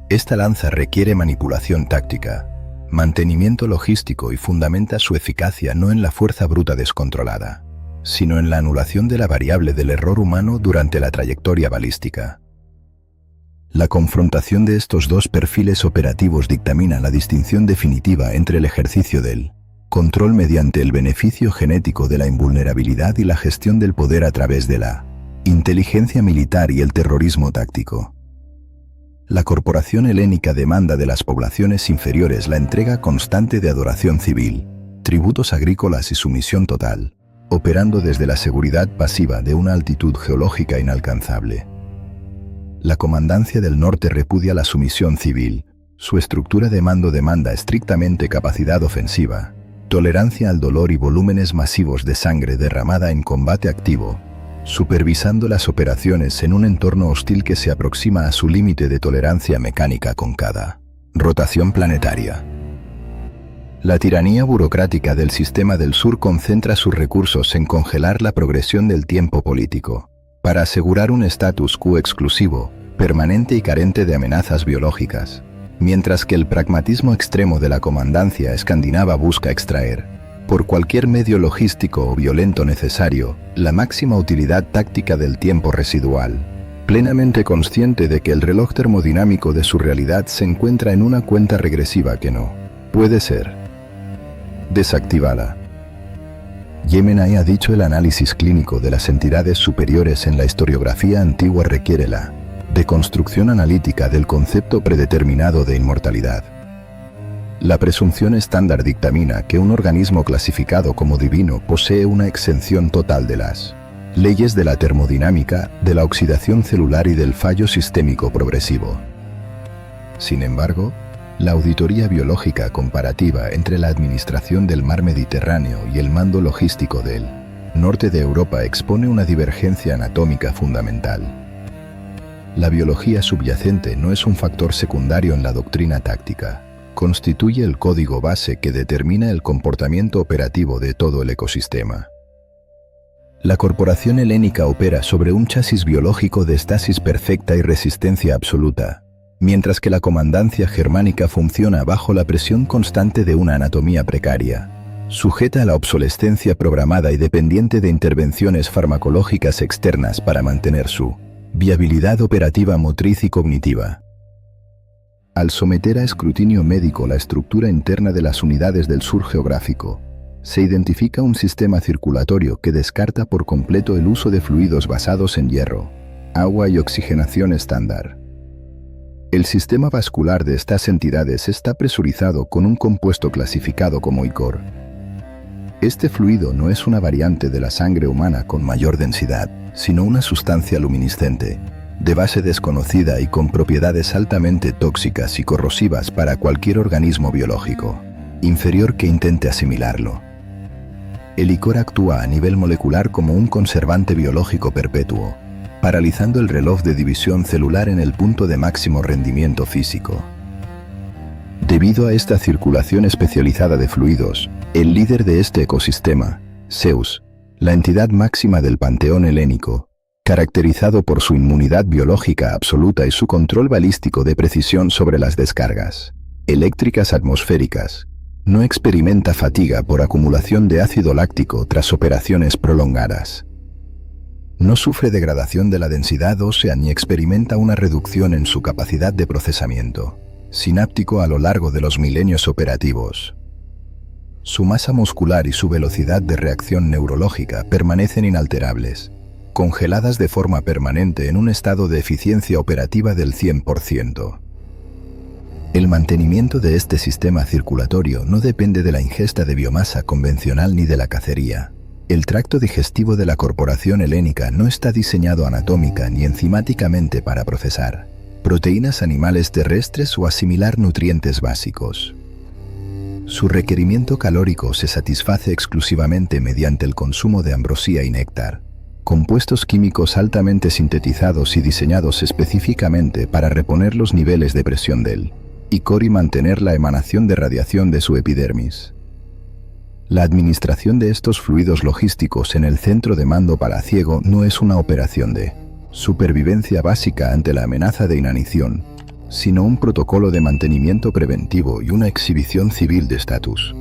Esta lanza requiere manipulación táctica, mantenimiento logístico y fundamenta su eficacia no en la fuerza bruta descontrolada, sino en la anulación de la variable del error humano durante la trayectoria balística. La confrontación de estos dos perfiles operativos dictamina la distinción definitiva entre el ejercicio del control mediante el beneficio genético de la invulnerabilidad y la gestión del poder a través de la inteligencia militar y el terrorismo táctico. La corporación helénica demanda de las poblaciones inferiores la entrega constante de adoración civil, tributos agrícolas y sumisión total, operando desde la seguridad pasiva de una altitud geológica inalcanzable. La Comandancia del Norte repudia la sumisión civil, su estructura de mando demanda estrictamente capacidad ofensiva, tolerancia al dolor y volúmenes masivos de sangre derramada en combate activo, supervisando las operaciones en un entorno hostil que se aproxima a su límite de tolerancia mecánica con cada rotación planetaria. La tiranía burocrática del sistema del sur concentra sus recursos en congelar la progresión del tiempo político, para asegurar un status quo exclusivo, permanente y carente de amenazas biológicas, mientras que el pragmatismo extremo de la comandancia escandinava busca extraer, por cualquier medio logístico o violento necesario, la máxima utilidad táctica del tiempo residual, plenamente consciente de que el reloj termodinámico de su realidad se encuentra en una cuenta regresiva que no puede ser desactivada. Yemenay ha dicho: el análisis clínico de las entidades superiores en la historiografía antigua requiere la deconstrucción analítica del concepto predeterminado de inmortalidad. La presunción estándar dictamina que un organismo clasificado como divino posee una exención total de las leyes de la termodinámica, de la oxidación celular y del fallo sistémico progresivo. Sin embargo, la auditoría biológica comparativa entre la administración del mar Mediterráneo y el mando logístico del norte de Europa expone una divergencia anatómica fundamental. La biología subyacente no es un factor secundario en la doctrina táctica. Constituye el código base que determina el comportamiento operativo de todo el ecosistema. La corporación helénica opera sobre un chasis biológico de estasis perfecta y resistencia absoluta, mientras que la comandancia germánica funciona bajo la presión constante de una anatomía precaria, sujeta a la obsolescencia programada y dependiente de intervenciones farmacológicas externas para mantener su viabilidad operativa motriz y cognitiva. Al someter a escrutinio médico la estructura interna de las unidades del sur geográfico, se identifica un sistema circulatorio que descarta por completo el uso de fluidos basados en hierro, agua y oxigenación estándar. El sistema vascular de estas entidades está presurizado con un compuesto clasificado como icor. Este fluido no es una variante de la sangre humana con mayor densidad, sino una sustancia luminiscente, de base desconocida y con propiedades altamente tóxicas y corrosivas para cualquier organismo biológico inferior que intente asimilarlo. El icor actúa a nivel molecular como un conservante biológico perpetuo, paralizando el reloj de división celular en el punto de máximo rendimiento físico. Debido a esta circulación especializada de fluidos, el líder de este ecosistema, Zeus, la entidad máxima del panteón helénico, caracterizado por su inmunidad biológica absoluta y su control balístico de precisión sobre las descargas eléctricas atmosféricas, no experimenta fatiga por acumulación de ácido láctico tras operaciones prolongadas. No sufre degradación de la densidad ósea ni experimenta una reducción en su capacidad de procesamiento sináptico a lo largo de los milenios operativos. Su masa muscular y su velocidad de reacción neurológica permanecen inalterables, congeladas de forma permanente en un estado de eficiencia operativa del 100%. El mantenimiento de este sistema circulatorio no depende de la ingesta de biomasa convencional ni de la cacería. El tracto digestivo de la corporación helénica no está diseñado anatómica ni enzimáticamente para procesar proteínas animales terrestres o asimilar nutrientes básicos. Su requerimiento calórico se satisface exclusivamente mediante el consumo de ambrosía y néctar, compuestos químicos altamente sintetizados y diseñados específicamente para reponer los niveles de presión del icor y mantener la emanación de radiación de su epidermis. La administración de estos fluidos logísticos en el centro de mando palaciego no es una operación de supervivencia básica ante la amenaza de inanición, sino un protocolo de mantenimiento preventivo y una exhibición civil de estatus.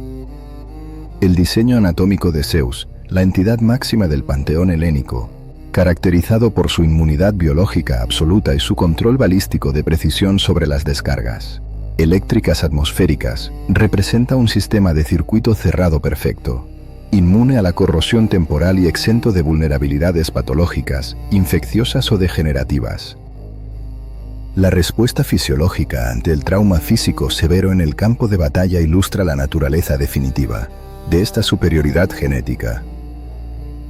El diseño anatómico de Zeus, la entidad máxima del panteón helénico, caracterizado por su inmunidad biológica absoluta y su control balístico de precisión sobre las descargas eléctricas atmosféricas, representa un sistema de circuito cerrado perfecto, inmune a la corrosión temporal y exento de vulnerabilidades patológicas, infecciosas o degenerativas. La respuesta fisiológica ante el trauma físico severo en el campo de batalla ilustra la naturaleza definitiva de esta superioridad genética.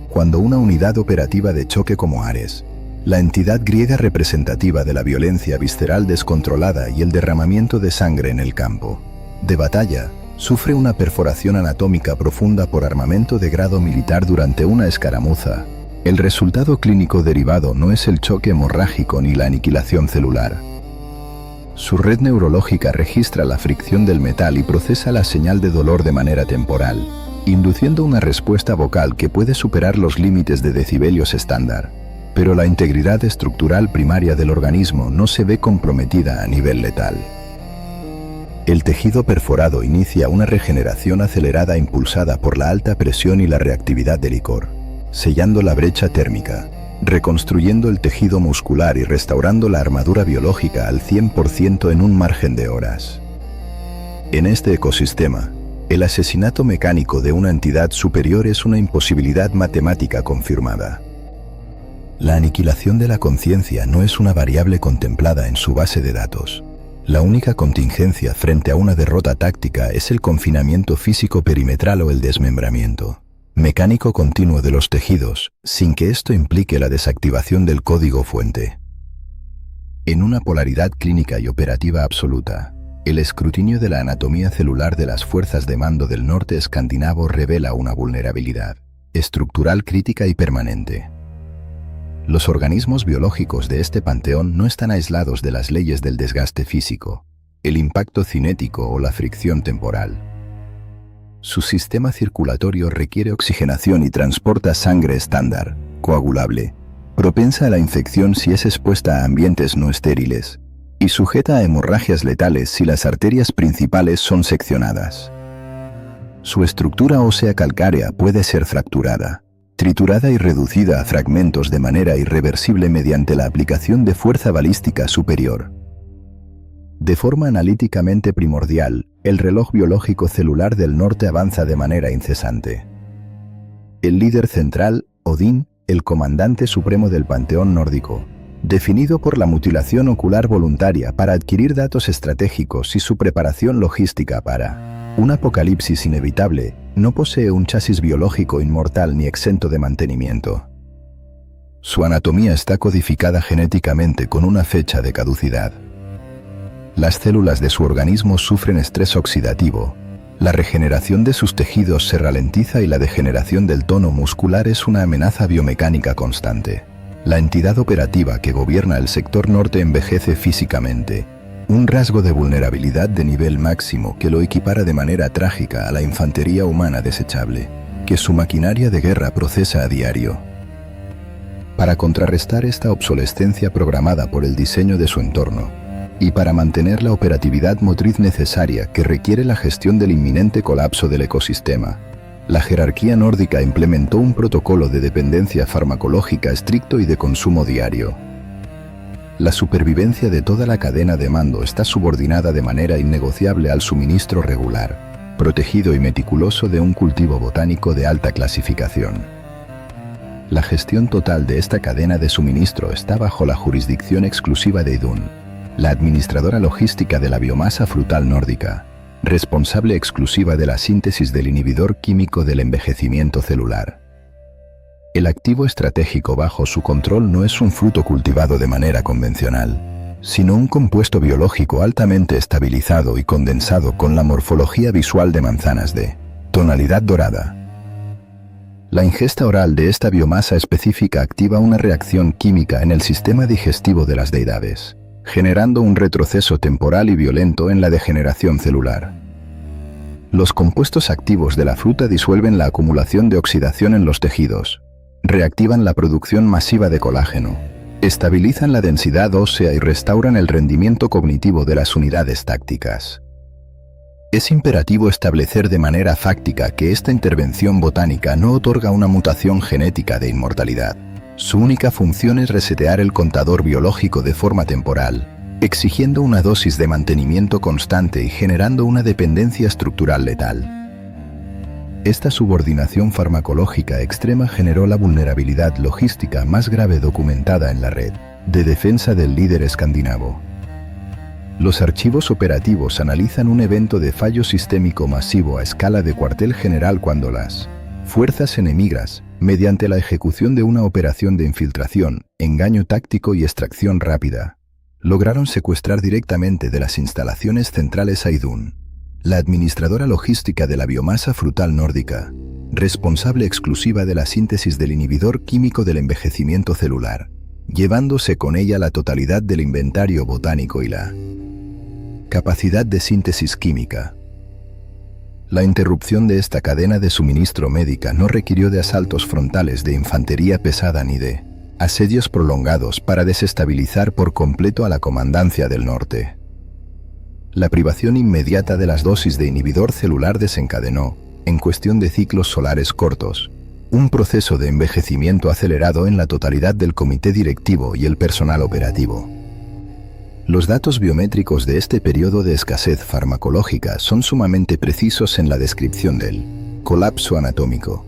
Cuando una unidad operativa de choque como Ares, la entidad griega representativa de la violencia visceral descontrolada y el derramamiento de sangre en el campo de batalla, sufre una perforación anatómica profunda por armamento de grado militar durante una escaramuza, el resultado clínico derivado no es el choque hemorrágico ni la aniquilación celular. Su red neurológica registra la fricción del metal y procesa la señal de dolor de manera temporal, induciendo una respuesta vocal que puede superar los límites de decibelios estándar, pero la integridad estructural primaria del organismo no se ve comprometida a nivel letal. El tejido perforado inicia una regeneración acelerada impulsada por la alta presión y la reactividad del icor, sellando la brecha térmica, reconstruyendo el tejido muscular y restaurando la armadura biológica al 100% en un margen de horas. En este ecosistema, el asesinato mecánico de una entidad superior es una imposibilidad matemática confirmada. La aniquilación de la conciencia no es una variable contemplada en su base de datos. La única contingencia frente a una derrota táctica es el confinamiento físico perimetral o el desmembramiento mecánico continuo de los tejidos, sin que esto implique la desactivación del código fuente. En una polaridad clínica y operativa absoluta, el escrutinio de la anatomía celular de las fuerzas de mando del norte escandinavo revela una vulnerabilidad estructural crítica y permanente. Los organismos biológicos de este panteón no están aislados de las leyes del desgaste físico, el impacto cinético o la fricción temporal. Su sistema circulatorio requiere oxigenación y transporta sangre estándar, coagulable, propensa a la infección si es expuesta a ambientes no estériles, y sujeta a hemorragias letales si las arterias principales son seccionadas. Su estructura ósea calcárea puede ser fracturada, triturada y reducida a fragmentos de manera irreversible mediante la aplicación de fuerza balística superior. De forma analíticamente primordial, el reloj biológico celular del norte avanza de manera incesante. El líder central, Odín, el comandante supremo del panteón nórdico, definido por la mutilación ocular voluntaria para adquirir datos estratégicos y su preparación logística para un apocalipsis inevitable, no posee un chasis biológico inmortal ni exento de mantenimiento. Su anatomía está codificada genéticamente con una fecha de caducidad. Las células de su organismo sufren estrés oxidativo, la regeneración de sus tejidos se ralentiza y la degeneración del tono muscular es una amenaza biomecánica constante. La entidad operativa que gobierna el sector norte envejece físicamente, un rasgo de vulnerabilidad de nivel máximo que lo equipara de manera trágica a la infantería humana desechable, que su maquinaria de guerra procesa a diario. Para contrarrestar esta obsolescencia programada por el diseño de su entorno, y para mantener la operatividad motriz necesaria que requiere la gestión del inminente colapso del ecosistema, la jerarquía nórdica implementó un protocolo de dependencia farmacológica estricto y de consumo diario. La supervivencia de toda la cadena de mando está subordinada de manera innegociable al suministro regular, protegido y meticuloso de un cultivo botánico de alta clasificación. La gestión total de esta cadena de suministro está bajo la jurisdicción exclusiva de Idun, la administradora logística de la biomasa frutal nórdica, responsable exclusiva de la síntesis del inhibidor químico del envejecimiento celular. El activo estratégico bajo su control no es un fruto cultivado de manera convencional. sino un compuesto biológico altamente estabilizado y condensado con la morfología visual de manzanas de tonalidad dorada. La ingesta oral de esta biomasa específica activa una reacción química en el sistema digestivo de las deidades, generando un retroceso temporal y violento en la degeneración celular. Los compuestos activos de la fruta disuelven la acumulación de oxidación en los tejidos, reactivan la producción masiva de colágeno, estabilizan la densidad ósea y restauran el rendimiento cognitivo de las unidades tácticas. Es imperativo establecer de manera fáctica que esta intervención botánica no otorga una mutación genética de inmortalidad. Su única función es resetear el contador biológico de forma temporal, exigiendo una dosis de mantenimiento constante y generando una dependencia estructural letal. Esta subordinación farmacológica extrema generó la vulnerabilidad logística más grave documentada en la red de defensa del líder escandinavo. Los archivos operativos analizan un evento de fallo sistémico masivo a escala de cuartel general cuando las fuerzas enemigas, mediante la ejecución de una operación de infiltración, engaño táctico y extracción rápida, lograron secuestrar directamente de las instalaciones centrales a Idun, la administradora logística de la biomasa frutal nórdica, responsable exclusiva de la síntesis del inhibidor químico del envejecimiento celular, llevándose con ella la totalidad del inventario botánico y la capacidad de síntesis química. La interrupción de esta cadena de suministro médica no requirió de asaltos frontales de infantería pesada ni de asedios prolongados para desestabilizar por completo a la Comandancia del Norte. La privación inmediata de las dosis de inhibidor celular desencadenó, en cuestión de ciclos solares cortos, un proceso de envejecimiento acelerado en la totalidad del comité directivo y el personal operativo. Los datos biométricos de este periodo de escasez farmacológica son sumamente precisos en la descripción del colapso anatómico.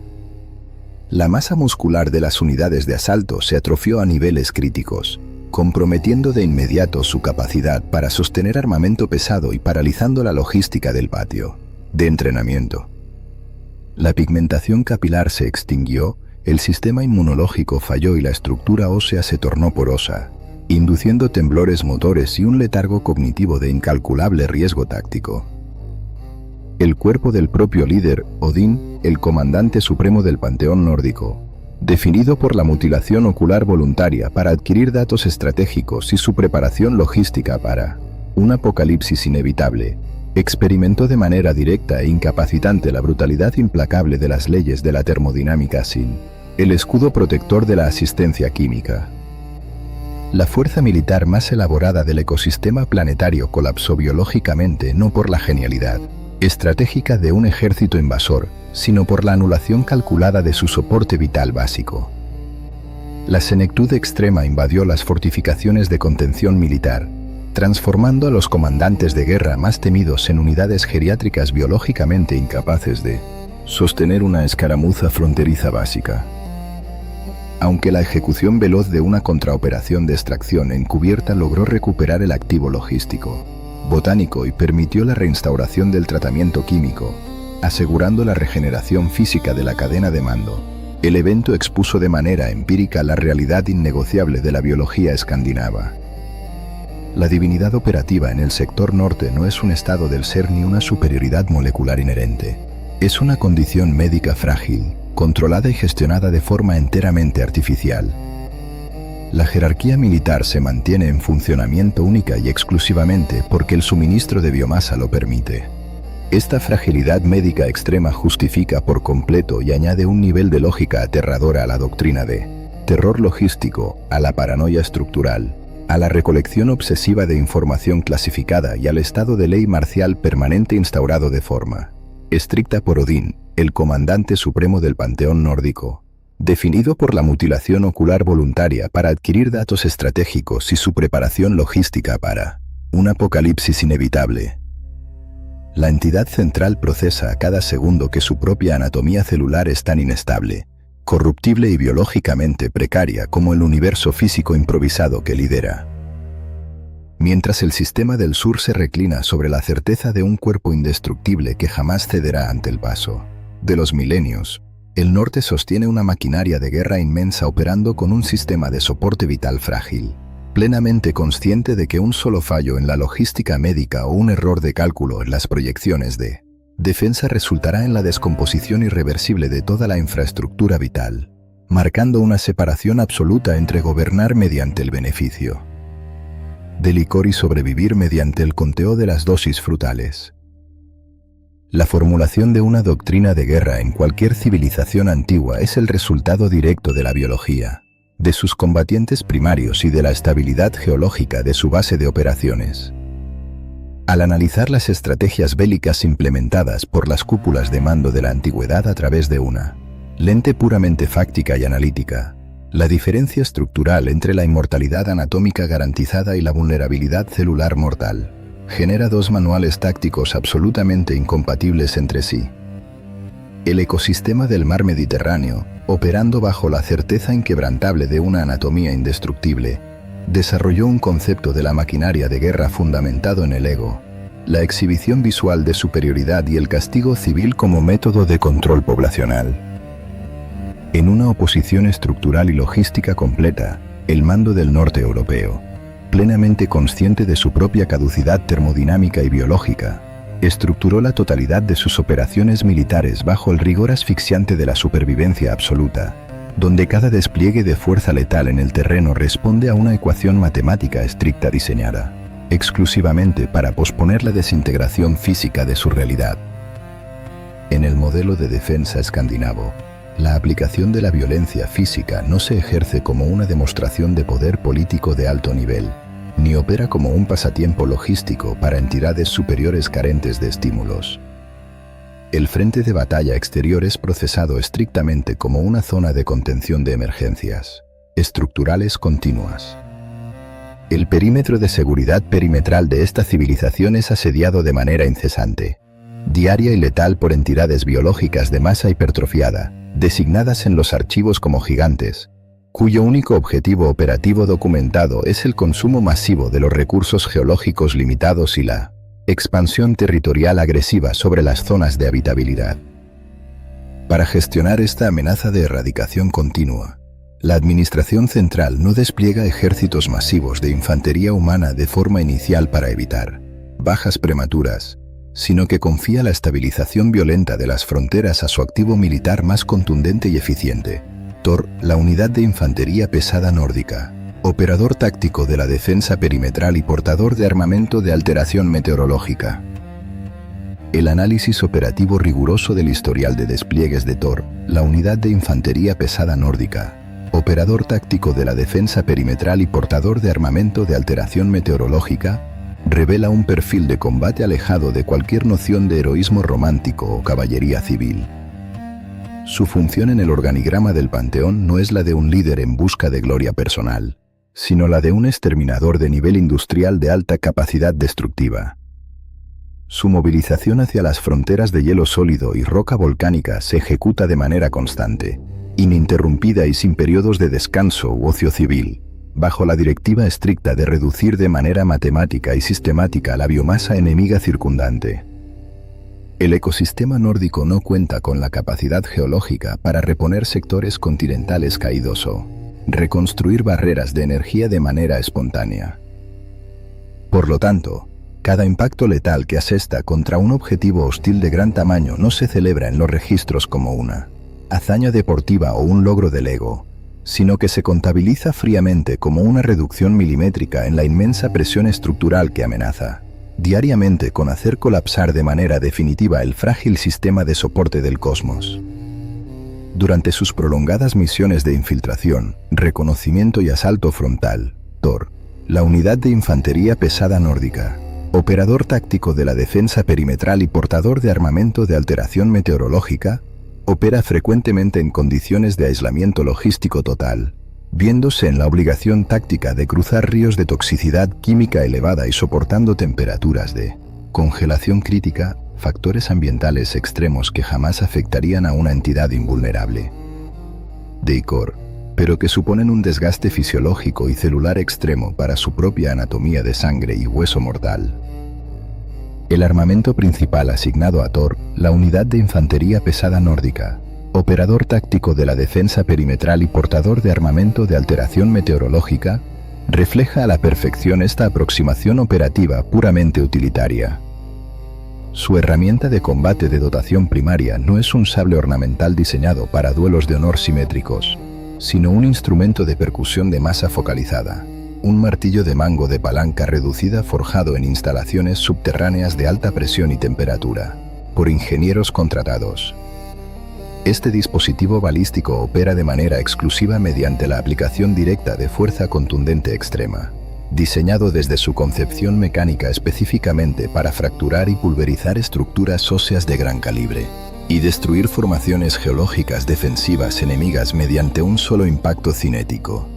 La masa muscular de las unidades de asalto se atrofió a niveles críticos, comprometiendo de inmediato su capacidad para sostener armamento pesado y paralizando la logística del patio de entrenamiento. La pigmentación capilar se extinguió, el sistema inmunológico falló y la estructura ósea se tornó porosa, induciendo temblores motores y un letargo cognitivo de incalculable riesgo táctico. El cuerpo del propio líder, Odín, el comandante supremo del panteón nórdico, definido por la mutilación ocular voluntaria para adquirir datos estratégicos y su preparación logística para un apocalipsis inevitable, experimentó de manera directa e incapacitante la brutalidad implacable de las leyes de la termodinámica sin el escudo protector de la asistencia química. La fuerza militar más elaborada del ecosistema planetario colapsó biológicamente no por la genialidad estratégica de un ejército invasor, sino por la anulación calculada de su soporte vital básico. La senectud extrema invadió las fortificaciones de contención militar, transformando a los comandantes de guerra más temidos en unidades geriátricas biológicamente incapaces de sostener una escaramuza fronteriza básica. Aunque la ejecución veloz de una contraoperación de extracción encubierta logró recuperar el activo logístico, botánico y permitió la reinstauración del tratamiento químico, asegurando la regeneración física de la cadena de mando, el evento expuso de manera empírica la realidad innegociable de la biología escandinava. La divinidad operativa en el sector norte no es un estado del ser ni una superioridad molecular inherente. Es una condición médica frágil, controlada y gestionada de forma enteramente artificial. La jerarquía militar se mantiene en funcionamiento única y exclusivamente porque el suministro de biomasa lo permite. Esta fragilidad médica extrema justifica por completo y añade un nivel de lógica aterradora a la doctrina de terror logístico, a la paranoia estructural, a la recolección obsesiva de información clasificada y al estado de ley marcial permanente instaurado de forma estricta por Odín, el comandante supremo del panteón nórdico, definido por la mutilación ocular voluntaria para adquirir datos estratégicos y su preparación logística para un apocalipsis inevitable. La entidad central procesa a cada segundo que su propia anatomía celular es tan inestable, corruptible y biológicamente precaria como el universo físico improvisado que lidera. Mientras el sistema del sur se reclina sobre la certeza de un cuerpo indestructible que jamás cederá ante el paso de los milenios, el norte sostiene una maquinaria de guerra inmensa operando con un sistema de soporte vital frágil, plenamente consciente de que un solo fallo en la logística médica o un error de cálculo en las proyecciones de defensa resultará en la descomposición irreversible de toda la infraestructura vital, marcando una separación absoluta entre gobernar mediante el beneficio de licor y sobrevivir mediante el conteo de las dosis frutales. La formulación de una doctrina de guerra en cualquier civilización antigua es el resultado directo de la biología, de sus combatientes primarios y de la estabilidad geológica de su base de operaciones. Al analizar las estrategias bélicas implementadas por las cúpulas de mando de la antigüedad a través de una lente puramente fáctica y analítica, la diferencia estructural entre la inmortalidad anatómica garantizada y la vulnerabilidad celular mortal genera dos manuales tácticos absolutamente incompatibles entre sí. El ecosistema del mar Mediterráneo, operando bajo la certeza inquebrantable de una anatomía indestructible, desarrolló un concepto de la maquinaria de guerra fundamentado en el ego, la exhibición visual de superioridad y el castigo civil como método de control poblacional. En una oposición estructural y logística completa, el mando del norte europeo, plenamente consciente de su propia caducidad termodinámica y biológica, estructuró la totalidad de sus operaciones militares bajo el rigor asfixiante de la supervivencia absoluta, donde cada despliegue de fuerza letal en el terreno responde a una ecuación matemática estricta diseñada exclusivamente para posponer la desintegración física de su realidad. En el modelo de defensa escandinavo, la aplicación de la violencia física no se ejerce como una demostración de poder político de alto nivel, ni opera como un pasatiempo logístico para entidades superiores carentes de estímulos. El frente de batalla exterior es procesado estrictamente como una zona de contención de emergencias estructurales continuas. El perímetro de seguridad perimetral de esta civilización es asediado de manera incesante, diaria y letal por entidades biológicas de masa hipertrofiada, designadas en los archivos como gigantes, cuyo único objetivo operativo documentado es el consumo masivo de los recursos geológicos limitados y la expansión territorial agresiva sobre las zonas de habitabilidad. Para gestionar esta amenaza de erradicación continua, la administración central no despliega ejércitos masivos de infantería humana de forma inicial para evitar bajas prematuras, sino que confía la estabilización violenta de las fronteras a su activo militar más contundente y eficiente, TOR, la unidad de infantería pesada nórdica, operador táctico de la defensa perimetral y portador de armamento de alteración meteorológica. El análisis operativo riguroso del historial de despliegues de TOR, la unidad de infantería pesada nórdica, operador táctico de la defensa perimetral y portador de armamento de alteración meteorológica, revela un perfil de combate alejado de cualquier noción de heroísmo romántico o caballería civil. Su función en el organigrama del panteón no es la de un líder en busca de gloria personal, sino la de un exterminador de nivel industrial de alta capacidad destructiva. Su movilización hacia las fronteras de hielo sólido y roca volcánica se ejecuta de manera constante, ininterrumpida y sin periodos de descanso u ocio civil, bajo la directiva estricta de reducir de manera matemática y sistemática la biomasa enemiga circundante. El ecosistema nórdico no cuenta con la capacidad geológica para reponer sectores continentales caídos o reconstruir barreras de energía de manera espontánea. Por lo tanto, cada impacto letal que asesta contra un objetivo hostil de gran tamaño no se celebra en los registros como una hazaña deportiva o un logro del ego, sino que se contabiliza fríamente como una reducción milimétrica en la inmensa presión estructural que amenaza diariamente con hacer colapsar de manera definitiva el frágil sistema de soporte del cosmos. Durante sus prolongadas misiones de infiltración, reconocimiento y asalto frontal, TOR, la unidad de infantería pesada nórdica, operador táctico de la defensa perimetral y portador de armamento de alteración meteorológica, opera frecuentemente en condiciones de aislamiento logístico total, viéndose en la obligación táctica de cruzar ríos de toxicidad química elevada y soportando temperaturas de congelación crítica, factores ambientales extremos que jamás afectarían a una entidad invulnerable. Deicor, pero que suponen un desgaste fisiológico y celular extremo para su propia anatomía de sangre y hueso mortal. El armamento principal asignado a TOR, la unidad de infantería pesada nórdica, operador táctico de la defensa perimetral y portador de armamento de alteración meteorológica, refleja a la perfección esta aproximación operativa puramente utilitaria. Su herramienta de combate de dotación primaria no es un sable ornamental diseñado para duelos de honor simétricos, sino un instrumento de percusión de masa focalizada, un martillo de mango de palanca reducida forjado en instalaciones subterráneas de alta presión y temperatura, por ingenieros contratados. Este dispositivo balístico opera de manera exclusiva mediante la aplicación directa de fuerza contundente extrema, diseñado desde su concepción mecánica específicamente para fracturar y pulverizar estructuras óseas de gran calibre y destruir formaciones geológicas defensivas enemigas mediante un solo impacto cinético.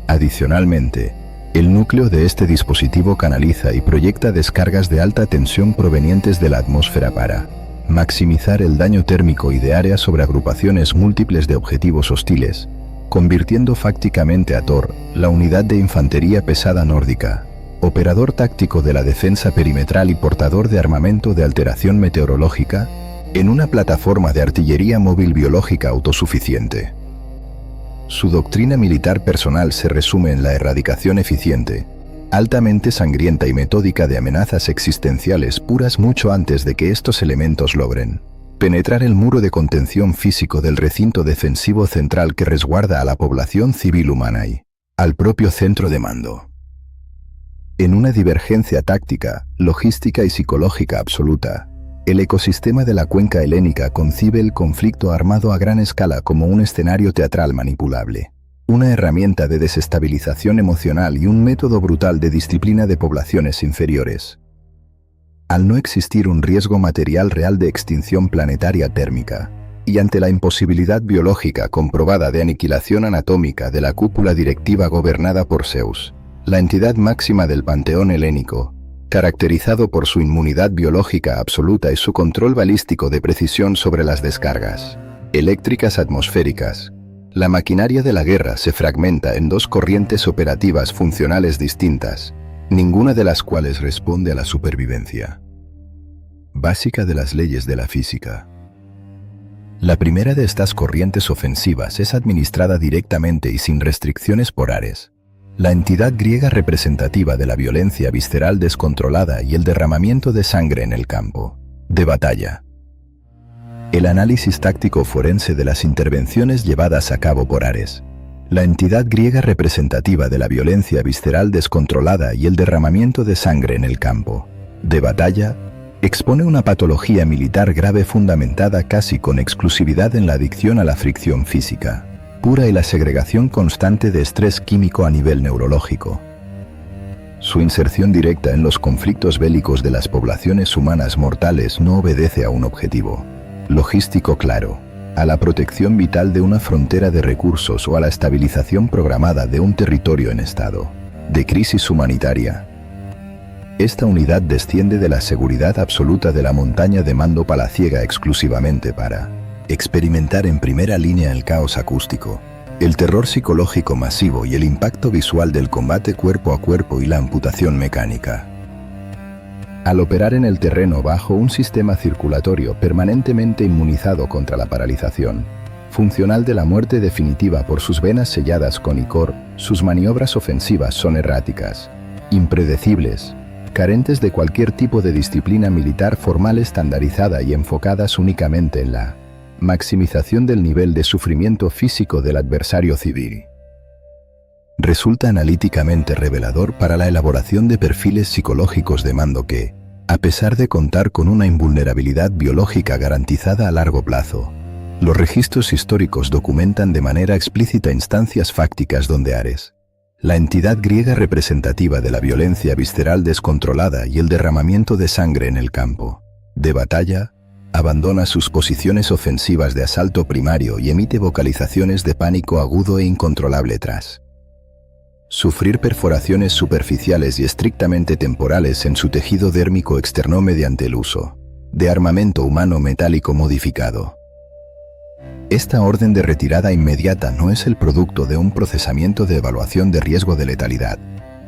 Adicionalmente, el núcleo de este dispositivo canaliza y proyecta descargas de alta tensión provenientes de la atmósfera para maximizar el daño térmico y de área sobre agrupaciones múltiples de objetivos hostiles, convirtiendo fácticamente a Thor, la unidad de infantería pesada nórdica, operador táctico de la defensa perimetral y portador de armamento de alteración meteorológica, en una plataforma de artillería móvil biológica autosuficiente. Su doctrina militar personal se resume en la erradicación eficiente, altamente sangrienta y metódica de amenazas existenciales puras mucho antes de que estos elementos logren penetrar el muro de contención físico del recinto defensivo central que resguarda a la población civil humana y al propio centro de mando. En una divergencia táctica, logística y psicológica absoluta, el ecosistema de la cuenca helénica concibe el conflicto armado a gran escala como un escenario teatral manipulable, una herramienta de desestabilización emocional y un método brutal de disciplina de poblaciones inferiores. Al no existir un riesgo material real de extinción planetaria térmica, y ante la imposibilidad biológica comprobada de aniquilación anatómica de la cúpula directiva gobernada por Zeus, la entidad máxima del panteón helénico, caracterizado por su inmunidad biológica absoluta y su control balístico de precisión sobre las descargas eléctricas atmosféricas, la maquinaria de la guerra se fragmenta en dos corrientes operativas funcionales distintas, ninguna de las cuales responde a la supervivencia básica de las leyes de la física. La primera de estas corrientes ofensivas es administrada directamente y sin restricciones por Ares, la entidad griega representativa de la violencia visceral descontrolada y el derramamiento de sangre en el campo de batalla. El análisis táctico forense de las intervenciones llevadas a cabo por Ares, la entidad griega representativa de la violencia visceral descontrolada y el derramamiento de sangre en el campo de batalla, expone una patología militar grave fundamentada casi con exclusividad en la adicción a la fricción física pura y la segregación constante de estrés químico a nivel neurológico. Su inserción directa en los conflictos bélicos de las poblaciones humanas mortales no obedece a un objetivo logístico claro, a la protección vital de una frontera de recursos o a la estabilización programada de un territorio en estado de crisis humanitaria. Esta unidad desciende de la seguridad absoluta de la montaña de mando palaciega exclusivamente para experimentar en primera línea el caos acústico, el terror psicológico masivo y el impacto visual del combate cuerpo a cuerpo y la amputación mecánica. Al operar en el terreno bajo un sistema circulatorio permanentemente inmunizado contra la paralización, funcional de la muerte definitiva por sus venas selladas con icor, sus maniobras ofensivas son erráticas, impredecibles, carentes de cualquier tipo de disciplina militar formal estandarizada y enfocadas únicamente en la maximización del nivel de sufrimiento físico del adversario civil. Resulta analíticamente revelador para la elaboración de perfiles psicológicos de mando que, a pesar de contar con una invulnerabilidad biológica garantizada a largo plazo, los registros históricos documentan de manera explícita instancias fácticas donde Ares, la entidad griega representativa de la violencia visceral descontrolada y el derramamiento de sangre en el campo de batalla, abandona sus posiciones ofensivas de asalto primario y emite vocalizaciones de pánico agudo e incontrolable tras sufrir perforaciones superficiales y estrictamente temporales en su tejido dérmico externo mediante el uso de armamento humano metálico modificado. Esta orden de retirada inmediata no es el producto de un procesamiento de evaluación de riesgo de letalidad,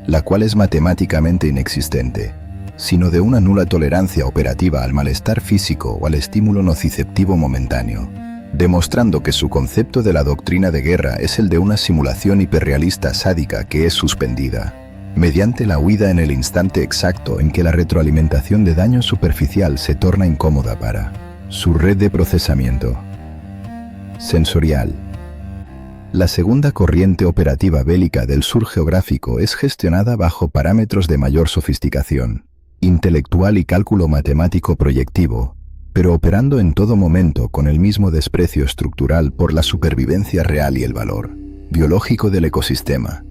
la cual es matemáticamente inexistente, sino de una nula tolerancia operativa al malestar físico o al estímulo nociceptivo momentáneo, demostrando que su concepto de la doctrina de guerra es el de una simulación hiperrealista sádica que es suspendida, mediante la huida en el instante exacto en que la retroalimentación de daño superficial se torna incómoda para su red de procesamiento sensorial. La segunda corriente operativa bélica del sur geográfico es gestionada bajo parámetros de mayor sofisticación intelectual y cálculo matemático proyectivo, pero operando en todo momento con el mismo desprecio estructural por la supervivencia real y el valor biológico del ecosistema.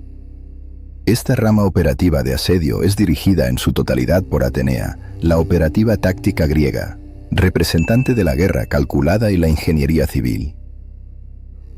Esta rama operativa de asedio es dirigida en su totalidad por Atenea, la operativa táctica griega, representante de la guerra calculada y la ingeniería civil.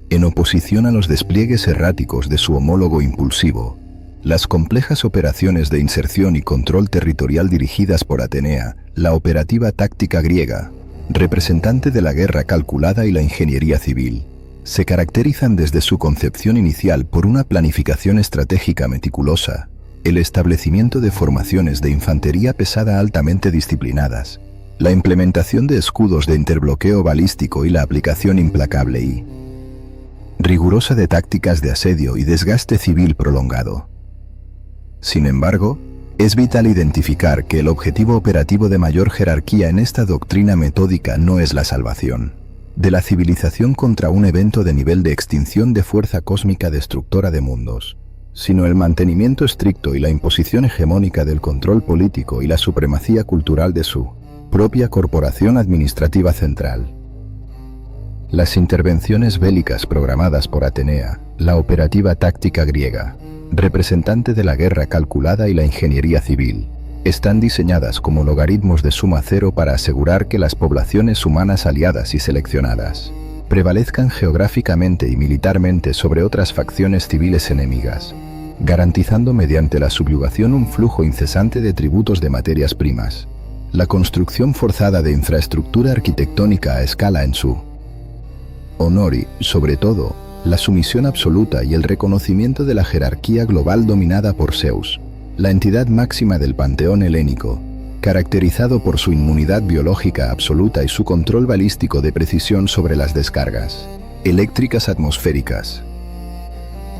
En oposición a los despliegues erráticos de su homólogo impulsivo, las complejas operaciones de inserción y control territorial dirigidas por Atenea, la operativa táctica griega, representante de la guerra calculada y la ingeniería civil, se caracterizan desde su concepción inicial por una planificación estratégica meticulosa, el establecimiento de formaciones de infantería pesada altamente disciplinadas, la implementación de escudos de interbloqueo balístico y la aplicación implacable y rigurosa de tácticas de asedio y desgaste civil prolongado. Sin embargo, es vital identificar que el objetivo operativo de mayor jerarquía en esta doctrina metódica no es la salvación de la civilización contra un evento de nivel de extinción de fuerza cósmica destructora de mundos, sino el mantenimiento estricto y la imposición hegemónica del control político y la supremacía cultural de su propia corporación administrativa central. Las intervenciones bélicas programadas por Atenea, la operativa táctica griega, representante de la guerra calculada y la ingeniería civil, están diseñadas como logaritmos de suma cero para asegurar que las poblaciones humanas aliadas y seleccionadas prevalezcan geográficamente y militarmente sobre otras facciones civiles enemigas, garantizando mediante la subyugación un flujo incesante de tributos de materias primas, la construcción forzada de infraestructura arquitectónica a escala en su honor y, sobre todo, la sumisión absoluta y el reconocimiento de la jerarquía global dominada por Zeus, la entidad máxima del panteón helénico, caracterizado por su inmunidad biológica absoluta y su control balístico de precisión sobre las descargas eléctricas atmosféricas.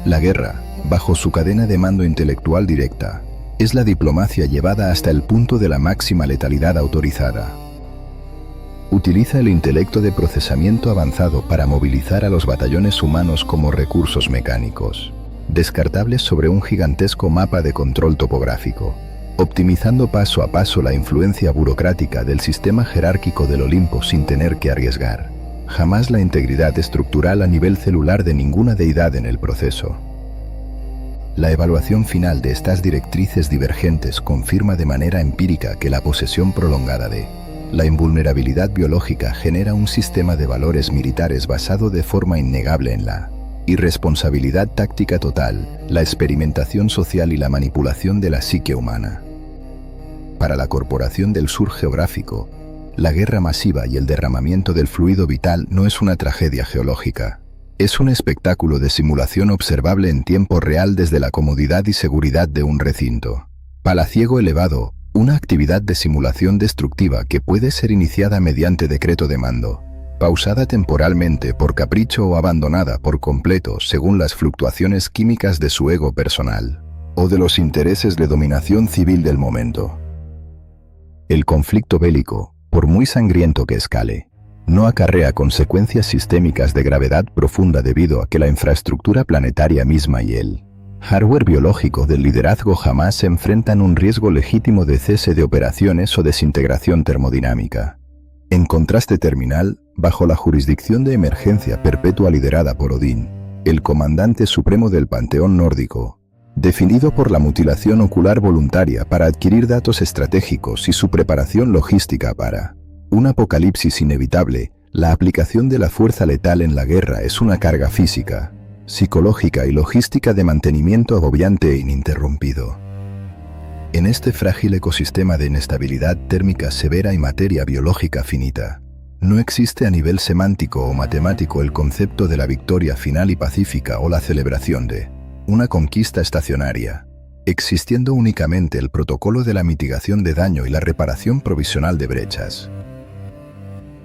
La guerra, bajo su cadena de mando intelectual directa, es la diplomacia llevada hasta el punto de la máxima letalidad autorizada. Utiliza el intelecto de procesamiento avanzado para movilizar a los batallones humanos como recursos mecánicos, descartables sobre un gigantesco mapa de control topográfico, optimizando paso a paso la influencia burocrática del sistema jerárquico del Olimpo sin tener que arriesgar jamás la integridad estructural a nivel celular de ninguna deidad en el proceso. La evaluación final de estas directrices divergentes confirma de manera empírica que la posesión prolongada de la invulnerabilidad biológica genera un sistema de valores militares basado de forma innegable en la irresponsabilidad táctica total, la experimentación social y la manipulación de la psique humana. Para la corporación del sur geográfico, la guerra masiva y el derramamiento del fluido vital no es una tragedia geológica. Es un espectáculo de simulación observable en tiempo real desde la comodidad y seguridad de un recinto palaciego elevado, una actividad de simulación destructiva que puede ser iniciada mediante decreto de mando, pausada temporalmente por capricho o abandonada por completo según las fluctuaciones químicas de su ego personal o de los intereses de dominación civil del momento. El conflicto bélico, por muy sangriento que escale, no acarrea consecuencias sistémicas de gravedad profunda debido a que la infraestructura planetaria misma y el hardware biológico del liderazgo jamás se enfrentan un riesgo legítimo de cese de operaciones o desintegración termodinámica. En contraste terminal, bajo la jurisdicción de emergencia perpetua liderada por Odín, el comandante supremo del panteón nórdico, definido por la mutilación ocular voluntaria para adquirir datos estratégicos y su preparación logística para un apocalipsis inevitable, la aplicación de la fuerza letal en la guerra es una carga física, psicológica y logística de mantenimiento agobiante e ininterrumpido. En este frágil ecosistema de inestabilidad térmica severa y materia biológica finita, no existe a nivel semántico o matemático el concepto de la victoria final y pacífica o la celebración de una conquista estacionaria, existiendo únicamente el protocolo de la mitigación de daño y la reparación provisional de brechas.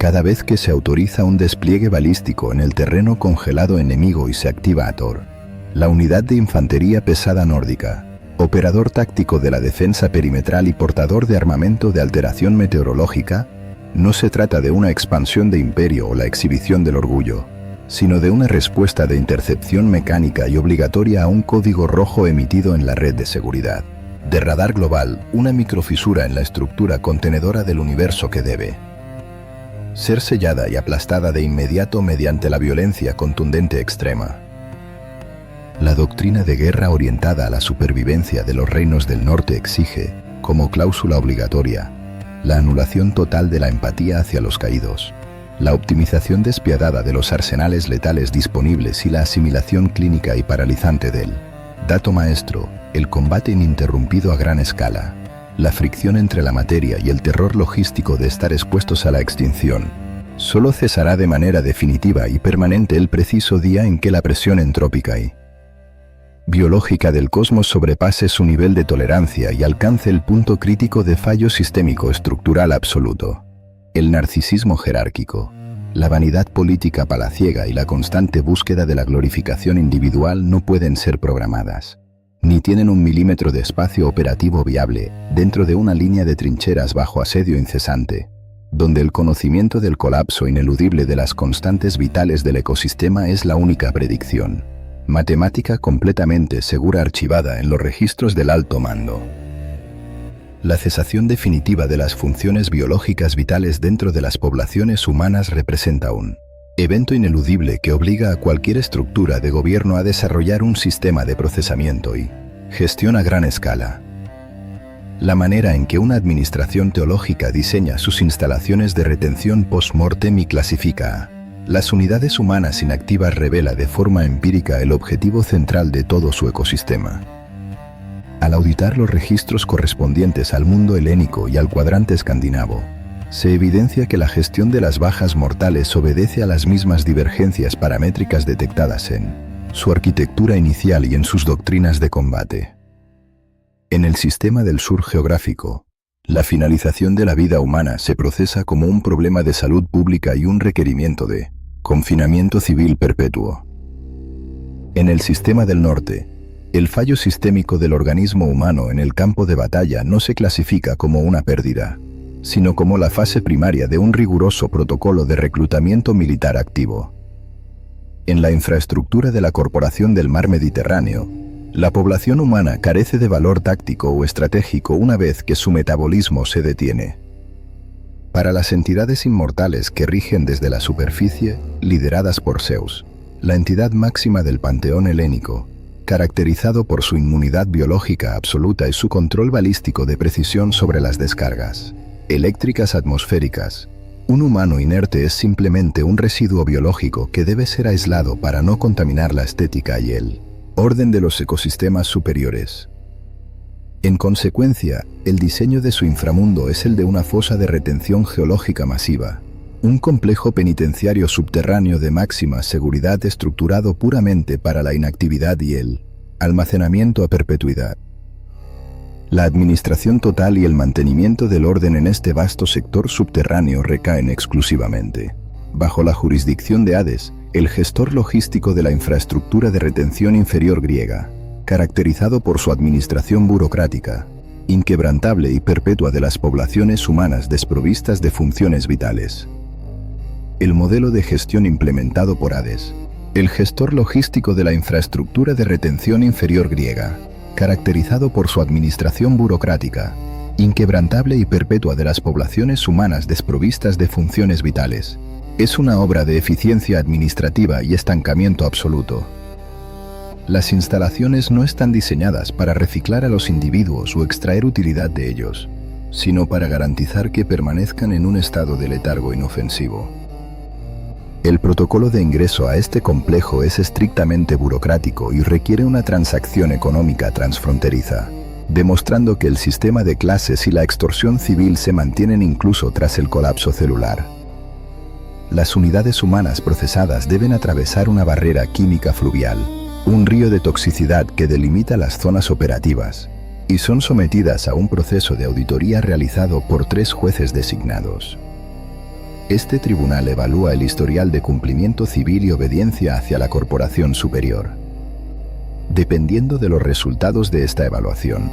Cada vez que se autoriza un despliegue balístico en el terreno congelado enemigo y se activa ATOR, la unidad de infantería pesada nórdica, operador táctico de la defensa perimetral y portador de armamento de alteración meteorológica, no se trata de una expansión de imperio o la exhibición del orgullo, sino de una respuesta de intercepción mecánica y obligatoria a un código rojo emitido en la red de seguridad. De radar global, una microfisura en la estructura contenedora del universo que debe ser sellada y aplastada de inmediato mediante la violencia contundente extrema. La doctrina de guerra orientada a la supervivencia de los reinos del norte exige, como cláusula obligatoria, la anulación total de la empatía hacia los caídos, la optimización despiadada de los arsenales letales disponibles y la asimilación clínica y paralizante del dato maestro, el combate ininterrumpido a gran escala, la fricción entre la materia y el terror logístico de estar expuestos a la extinción. Solo cesará de manera definitiva y permanente el preciso día en que la presión entrópica y biológica del cosmos sobrepase su nivel de tolerancia y alcance el punto crítico de fallo sistémico estructural absoluto. El narcisismo jerárquico, la vanidad política palaciega y la constante búsqueda de la glorificación individual no pueden ser programadas, ni tienen un milímetro de espacio operativo viable dentro de una línea de trincheras bajo asedio incesante, donde el conocimiento del colapso ineludible de las constantes vitales del ecosistema es la única predicción matemática completamente segura archivada en los registros del alto mando. La cesación definitiva de las funciones biológicas vitales dentro de las poblaciones humanas representa un evento ineludible que obliga a cualquier estructura de gobierno a desarrollar un sistema de procesamiento y gestión a gran escala. La manera en que una administración teológica diseña sus instalaciones de retención post-mortem y clasifica las unidades humanas inactivas revela de forma empírica el objetivo central de todo su ecosistema. Al auditar los registros correspondientes al mundo helénico y al cuadrante escandinavo, se evidencia que la gestión de las bajas mortales obedece a las mismas divergencias paramétricas detectadas en su arquitectura inicial y en sus doctrinas de combate. En el sistema del sur geográfico, la finalización de la vida humana se procesa como un problema de salud pública y un requerimiento de confinamiento civil perpetuo. En el sistema del norte, el fallo sistémico del organismo humano en el campo de batalla no se clasifica como una pérdida, sino como la fase primaria de un riguroso protocolo de reclutamiento militar activo. En la infraestructura de la Corporación del Mar Mediterráneo, la población humana carece de valor táctico o estratégico una vez que su metabolismo se detiene. Para las entidades inmortales que rigen desde la superficie, lideradas por Zeus, la entidad máxima del panteón helénico, caracterizado por su inmunidad biológica absoluta y su control balístico de precisión sobre las descargas eléctricas atmosféricas, un humano inerte es simplemente un residuo biológico que debe ser aislado para no contaminar la estética y el orden de los ecosistemas superiores. En consecuencia, el diseño de su inframundo es el de una fosa de retención geológica masiva, un complejo penitenciario subterráneo de máxima seguridad estructurado puramente para la inactividad y el almacenamiento a perpetuidad. La administración total y el mantenimiento del orden en este vasto sector subterráneo recaen exclusivamente bajo la jurisdicción de Hades, el gestor logístico de la infraestructura de retención inferior griega, caracterizado por su administración burocrática, inquebrantable y perpetua de las poblaciones humanas desprovistas de funciones vitales. El modelo de gestión implementado por Hades, el gestor logístico de la infraestructura de retención inferior griega, caracterizado por su administración burocrática, inquebrantable y perpetua de las poblaciones humanas desprovistas de funciones vitales, es una obra de eficiencia administrativa y estancamiento absoluto. Las instalaciones no están diseñadas para reciclar a los individuos o extraer utilidad de ellos, sino para garantizar que permanezcan en un estado de letargo inofensivo. El protocolo de ingreso a este complejo es estrictamente burocrático y requiere una transacción económica transfronteriza, demostrando que el sistema de clases y la extorsión civil se mantienen incluso tras el colapso celular. Las unidades humanas procesadas deben atravesar una barrera química fluvial, un río de toxicidad que delimita las zonas operativas, y son sometidas a un proceso de auditoría realizado por 3 jueces designados. Este tribunal evalúa el historial de cumplimiento civil y obediencia hacia la corporación superior. Dependiendo de los resultados de esta evaluación,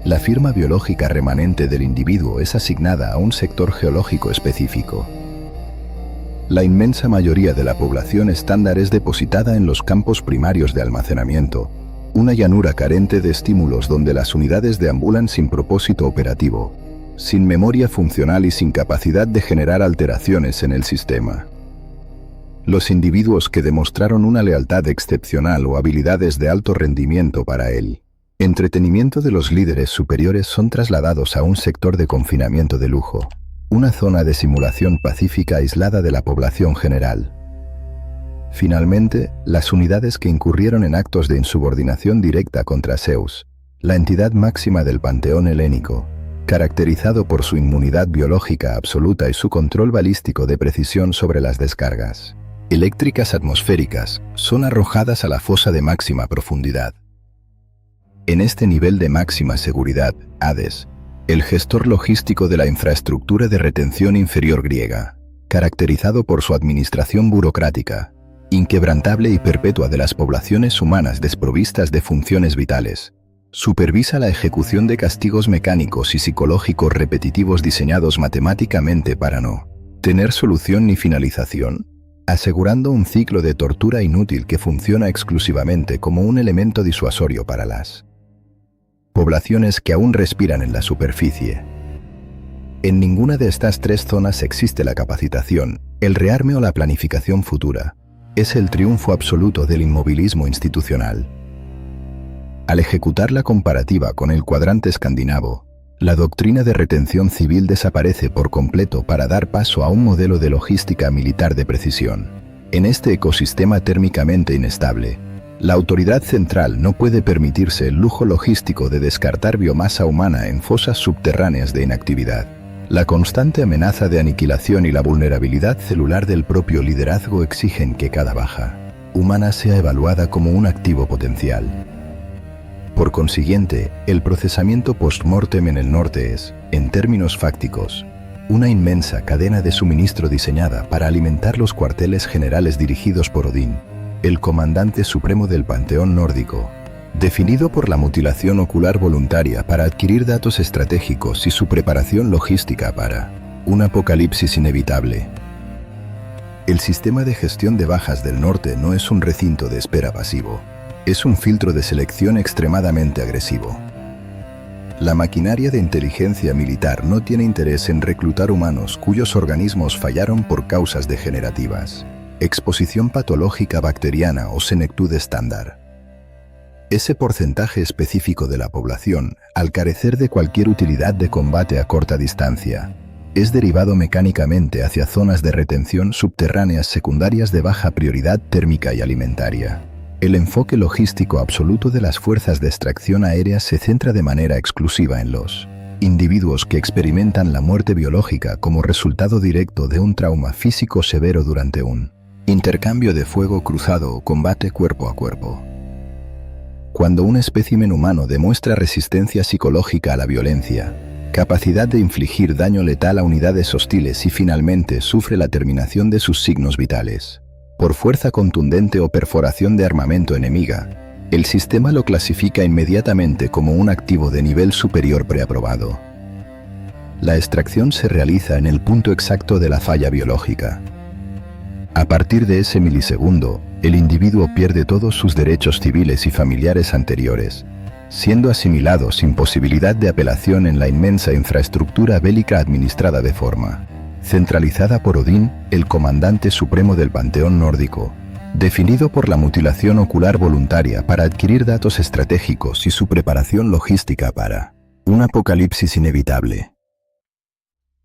la firma biológica remanente del individuo es asignada a un sector geológico específico. La inmensa mayoría de la población estándar es depositada en los campos primarios de almacenamiento, una llanura carente de estímulos donde las unidades deambulan sin propósito operativo, sin memoria funcional y sin capacidad de generar alteraciones en el sistema. Los individuos que demostraron una lealtad excepcional o habilidades de alto rendimiento para el entretenimiento de los líderes superiores son trasladados a un sector de confinamiento de lujo, una zona de simulación pacífica aislada de la población general. Finalmente, las unidades que incurrieron en actos de insubordinación directa contra Zeus, la entidad máxima del panteón helénico, caracterizado por su inmunidad biológica absoluta y su control balístico de precisión sobre las descargas eléctricas atmosféricas, son arrojadas a la fosa de máxima profundidad. En este nivel de máxima seguridad, Hades, el gestor logístico de la infraestructura de retención inferior griega, caracterizado por su administración burocrática, inquebrantable y perpetua de las poblaciones humanas desprovistas de funciones vitales, supervisa la ejecución de castigos mecánicos y psicológicos repetitivos diseñados matemáticamente para no tener solución ni finalización, asegurando un ciclo de tortura inútil que funciona exclusivamente como un elemento disuasorio para las poblaciones que aún respiran en la superficie. En ninguna de estas tres zonas existe la capacitación, el rearme o la planificación futura. Es el triunfo absoluto del inmovilismo institucional. Al ejecutar la comparativa con el cuadrante escandinavo, la doctrina de retención civil desaparece por completo para dar paso a un modelo de logística militar de precisión. En este ecosistema térmicamente inestable, la autoridad central no puede permitirse el lujo logístico de descartar biomasa humana en fosas subterráneas de inactividad. La constante amenaza de aniquilación y la vulnerabilidad celular del propio liderazgo exigen que cada baja humana sea evaluada como un activo potencial. Por consiguiente, el procesamiento post-mortem en el norte es, en términos fácticos, una inmensa cadena de suministro diseñada para alimentar los cuarteles generales dirigidos por Odín, el comandante supremo del panteón nórdico, definido por la mutilación ocular voluntaria para adquirir datos estratégicos y su preparación logística para un apocalipsis inevitable. El sistema de gestión de bajas del norte no es un recinto de espera pasivo, es un filtro de selección extremadamente agresivo. La maquinaria de inteligencia militar no tiene interés en reclutar humanos cuyos organismos fallaron por causas degenerativas, exposición patológica bacteriana o senectud estándar. Ese porcentaje específico de la población, al carecer de cualquier utilidad de combate a corta distancia, es derivado mecánicamente hacia zonas de retención subterráneas secundarias de baja prioridad térmica y alimentaria. El enfoque logístico absoluto de las fuerzas de extracción aérea se centra de manera exclusiva en los individuos que experimentan la muerte biológica como resultado directo de un trauma físico severo durante un intercambio de fuego cruzado o combate cuerpo a cuerpo. Cuando un espécimen humano demuestra resistencia psicológica a la violencia, capacidad de infligir daño letal a unidades hostiles y finalmente sufre la terminación de sus signos vitales, por fuerza contundente o perforación de armamento enemiga, el sistema lo clasifica inmediatamente como un activo de nivel superior preaprobado. La extracción se realiza en el punto exacto de la falla biológica. A partir de ese milisegundo, el individuo pierde todos sus derechos civiles y familiares anteriores, siendo asimilado sin posibilidad de apelación en la inmensa infraestructura bélica administrada de forma centralizada por Odín, el comandante supremo del panteón nórdico, definido por la mutilación ocular voluntaria para adquirir datos estratégicos y su preparación logística para un apocalipsis inevitable.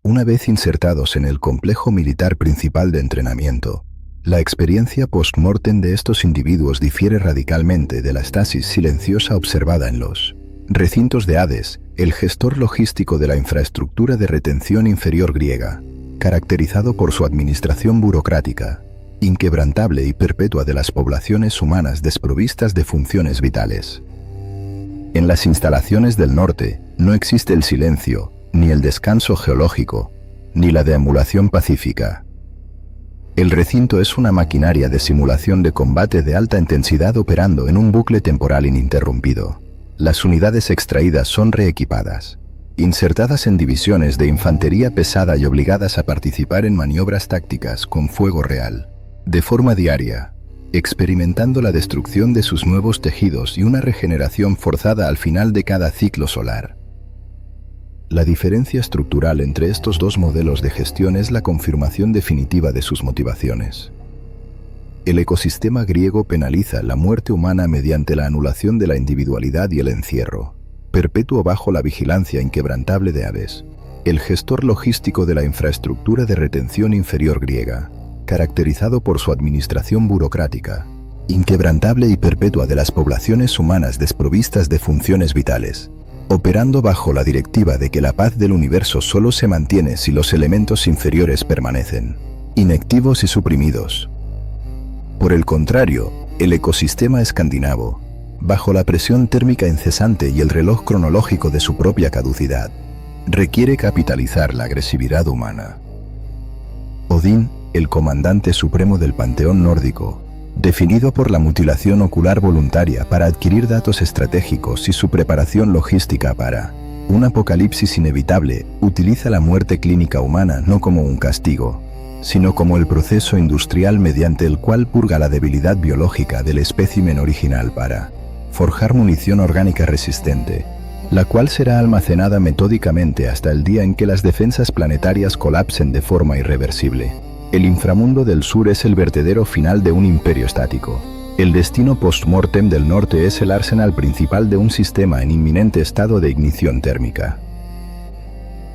Una vez insertados en el complejo militar principal de entrenamiento, la experiencia post-mortem de estos individuos difiere radicalmente de la estasis silenciosa observada en los recintos de Hades, el gestor logístico de la infraestructura de retención inferior griega, caracterizado por su administración burocrática, inquebrantable y perpetua de las poblaciones humanas desprovistas de funciones vitales. En las instalaciones del norte no existe el silencio, ni el descanso geológico, ni la deambulación pacífica. El recinto es una maquinaria de simulación de combate de alta intensidad operando en un bucle temporal ininterrumpido. Las unidades extraídas son reequipadas, insertadas en divisiones de infantería pesada y obligadas a participar en maniobras tácticas con fuego real, de forma diaria, experimentando la destrucción de sus nuevos tejidos y una regeneración forzada al final de cada ciclo solar. La diferencia estructural entre estos dos modelos de gestión es la confirmación definitiva de sus motivaciones. El ecosistema griego penaliza la muerte humana mediante la anulación de la individualidad y el encierro, perpetuo bajo la vigilancia inquebrantable de Hades, el gestor logístico de la infraestructura de retención inferior griega, caracterizado por su administración burocrática, inquebrantable y perpetua de las poblaciones humanas desprovistas de funciones vitales, operando bajo la directiva de que la paz del universo solo se mantiene si los elementos inferiores permanecen inactivos y suprimidos. Por el contrario, el ecosistema escandinavo, bajo la presión térmica incesante y el reloj cronológico de su propia caducidad, requiere capitalizar la agresividad humana. Odín, el comandante supremo del panteón nórdico, definido por la mutilación ocular voluntaria para adquirir datos estratégicos y su preparación logística para un apocalipsis inevitable, utiliza la muerte clínica humana no como un castigo, sino como el proceso industrial mediante el cual purga la debilidad biológica del espécimen original para forjar munición orgánica resistente, la cual será almacenada metódicamente hasta el día en que las defensas planetarias colapsen de forma irreversible. El inframundo del sur es el vertedero final de un imperio estático. El destino post-mortem del norte es el arsenal principal de un sistema en inminente estado de ignición térmica.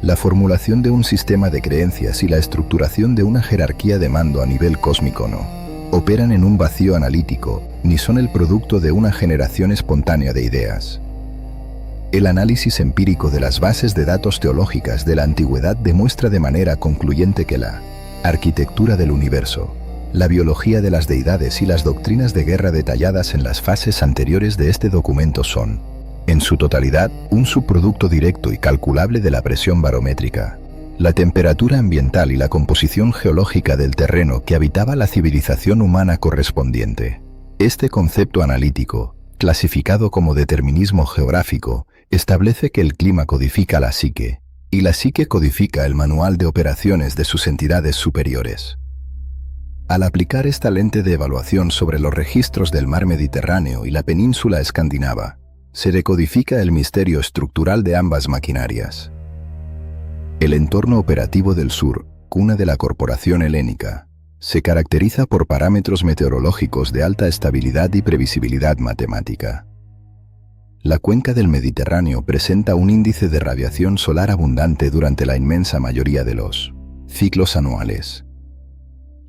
La formulación de un sistema de creencias y la estructuración de una jerarquía de mando a nivel cósmico no operan en un vacío analítico, ni son el producto de una generación espontánea de ideas. El análisis empírico de las bases de datos teológicas de la antigüedad demuestra de manera concluyente que la arquitectura del universo, la biología de las deidades y las doctrinas de guerra detalladas en las fases anteriores de este documento son, en su totalidad, un subproducto directo y calculable de la presión barométrica, la temperatura ambiental y la composición geológica del terreno que habitaba la civilización humana correspondiente. Este concepto analítico, clasificado como determinismo geográfico, establece que el clima codifica la psique, y la psique codifica el manual de operaciones de sus entidades superiores. Al aplicar esta lente de evaluación sobre los registros del mar Mediterráneo y la península escandinava, se decodifica el misterio estructural de ambas maquinarias. El entorno operativo del sur, cuna de la corporación helénica, se caracteriza por parámetros meteorológicos de alta estabilidad y previsibilidad matemática. La cuenca del Mediterráneo presenta un índice de radiación solar abundante durante la inmensa mayoría de los ciclos anuales.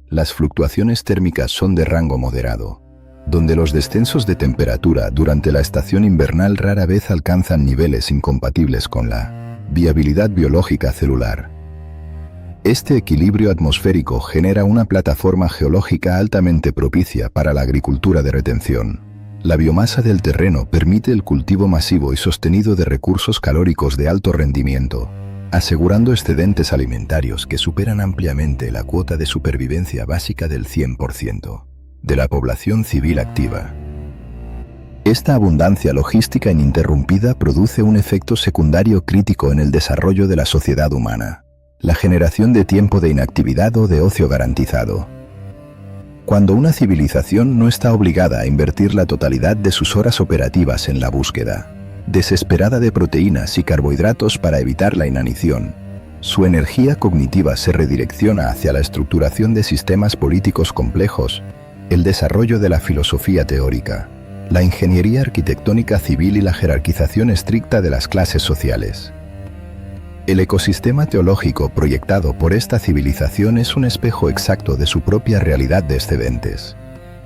Las fluctuaciones térmicas son de rango moderado, donde los descensos de temperatura durante la estación invernal rara vez alcanzan niveles incompatibles con la viabilidad biológica celular. Este equilibrio atmosférico genera una plataforma geológica altamente propicia para la agricultura de retención. La biomasa del terreno permite el cultivo masivo y sostenido de recursos calóricos de alto rendimiento, asegurando excedentes alimentarios que superan ampliamente la cuota de supervivencia básica del 100% de la población civil activa. Esta abundancia logística ininterrumpida produce un efecto secundario crítico en el desarrollo de la sociedad humana: la generación de tiempo de inactividad o de ocio garantizado. Cuando una civilización no está obligada a invertir la totalidad de sus horas operativas en la búsqueda desesperada de proteínas y carbohidratos para evitar la inanición, su energía cognitiva se redirecciona hacia la estructuración de sistemas políticos complejos, el desarrollo de la filosofía teórica, la ingeniería arquitectónica civil y la jerarquización estricta de las clases sociales. El ecosistema teológico proyectado por esta civilización es un espejo exacto de su propia realidad de excedentes.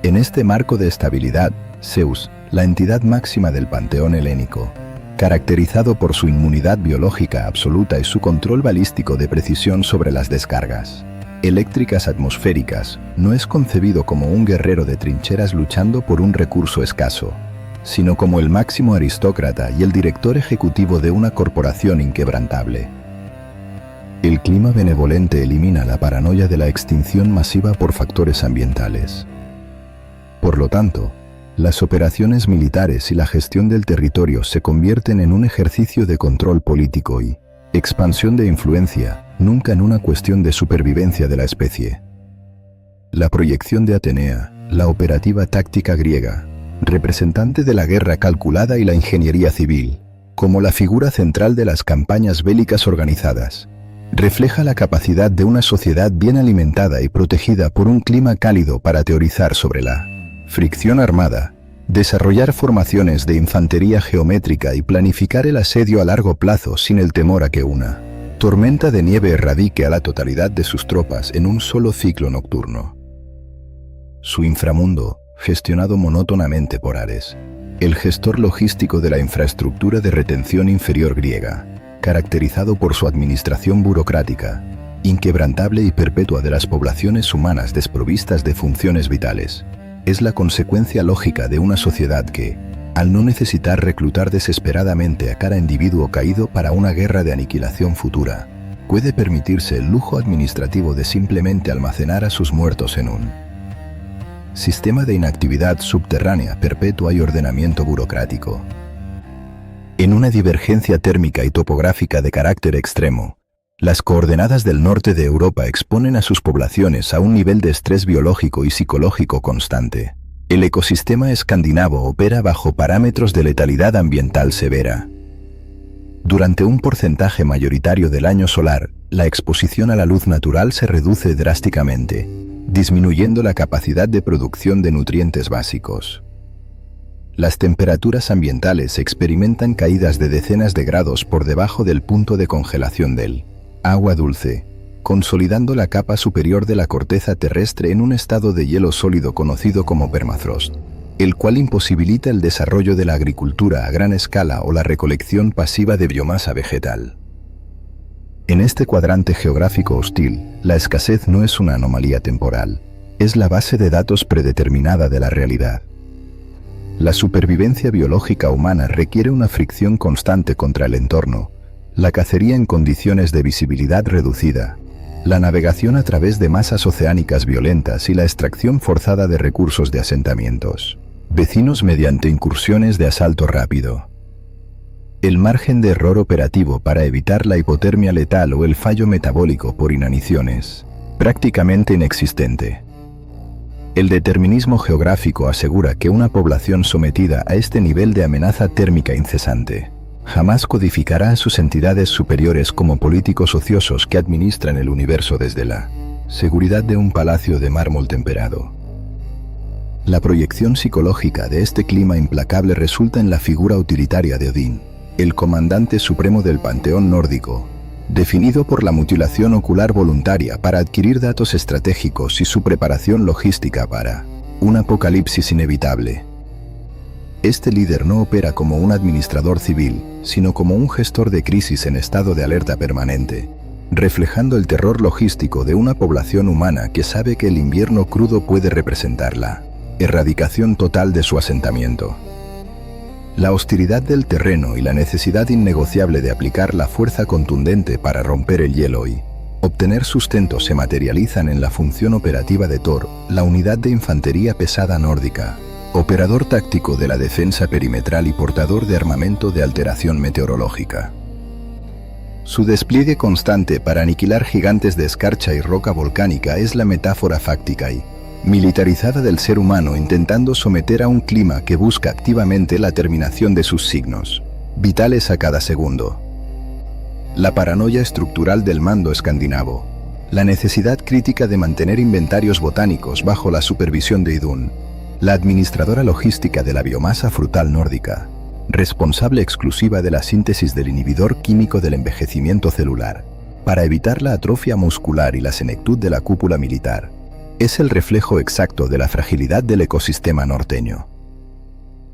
En este marco de estabilidad, Zeus, la entidad máxima del panteón helénico, caracterizado por su inmunidad biológica absoluta y su control balístico de precisión sobre las descargas eléctricas atmosféricas, no es concebido como un guerrero de trincheras luchando por un recurso escaso, sino como el máximo aristócrata y el director ejecutivo de una corporación inquebrantable. El clima benevolente elimina la paranoia de la extinción masiva por factores ambientales. Por lo tanto, las operaciones militares y la gestión del territorio se convierten en un ejercicio de control político y expansión de influencia, nunca en una cuestión de supervivencia de la especie. La proyección de Atenea, la operativa táctica griega, representante de la guerra calculada y la ingeniería civil, como la figura central de las campañas bélicas organizadas, refleja la capacidad de una sociedad bien alimentada y protegida por un clima cálido para teorizar sobre la fricción armada, desarrollar formaciones de infantería geométrica y planificar el asedio a largo plazo sin el temor a que una tormenta de nieve erradique a la totalidad de sus tropas en un solo ciclo nocturno. Su inframundo, gestionado monótonamente por Ares, el gestor logístico de la infraestructura de retención inferior griega, caracterizado por su administración burocrática, inquebrantable y perpetua de las poblaciones humanas desprovistas de funciones vitales, es la consecuencia lógica de una sociedad que, al no necesitar reclutar desesperadamente a cada individuo caído para una guerra de aniquilación futura, puede permitirse el lujo administrativo de simplemente almacenar a sus muertos en un sistema de inactividad subterránea perpetua y ordenamiento burocrático. En una divergencia térmica y topográfica de carácter extremo, las coordenadas del norte de Europa exponen a sus poblaciones a un nivel de estrés biológico y psicológico constante. El ecosistema escandinavo opera bajo parámetros de letalidad ambiental severa. Durante un porcentaje mayoritario del año solar, la exposición a la luz natural se reduce drásticamente, disminuyendo la capacidad de producción de nutrientes básicos. Las temperaturas ambientales experimentan caídas de decenas de grados por debajo del punto de congelación del agua dulce, consolidando la capa superior de la corteza terrestre en un estado de hielo sólido conocido como permafrost, el cual imposibilita el desarrollo de la agricultura a gran escala o la recolección pasiva de biomasa vegetal. En este cuadrante geográfico hostil, la escasez no es una anomalía temporal, es la base de datos predeterminada de la realidad. La supervivencia biológica humana requiere una fricción constante contra el entorno, la cacería en condiciones de visibilidad reducida, la navegación a través de masas oceánicas violentas y la extracción forzada de recursos de asentamientos vecinos mediante incursiones de asalto rápido. El margen de error operativo para evitar la hipotermia letal o el fallo metabólico por inanición es prácticamente inexistente. El determinismo geográfico asegura que una población sometida a este nivel de amenaza térmica incesante jamás codificará a sus entidades superiores como políticos ociosos que administran el universo desde la seguridad de un palacio de mármol temperado. La proyección psicológica de este clima implacable resulta en la figura utilitaria de Odín, el comandante supremo del panteón nórdico, definido por la mutilación ocular voluntaria para adquirir datos estratégicos y su preparación logística para un apocalipsis inevitable. Este líder no opera como un administrador civil, sino como un gestor de crisis en estado de alerta permanente, reflejando el terror logístico de una población humana que sabe que el invierno crudo puede representar la erradicación total de su asentamiento. La hostilidad del terreno y la necesidad innegociable de aplicar la fuerza contundente para romper el hielo y obtener sustento se materializan en la función operativa de Thor, la unidad de infantería pesada nórdica, operador táctico de la defensa perimetral y portador de armamento de alteración meteorológica. Su despliegue constante para aniquilar gigantes de escarcha y roca volcánica es la metáfora fáctica y militarizada del ser humano intentando someter a un clima que busca activamente la terminación de sus signos vitales a cada segundo. La paranoia estructural del mando escandinavo, la necesidad crítica de mantener inventarios botánicos bajo la supervisión de Idun, la administradora logística de la biomasa frutal nórdica, responsable exclusiva de la síntesis del inhibidor químico del envejecimiento celular, para evitar la atrofia muscular y la senectud de la cúpula militar, es el reflejo exacto de la fragilidad del ecosistema norteño.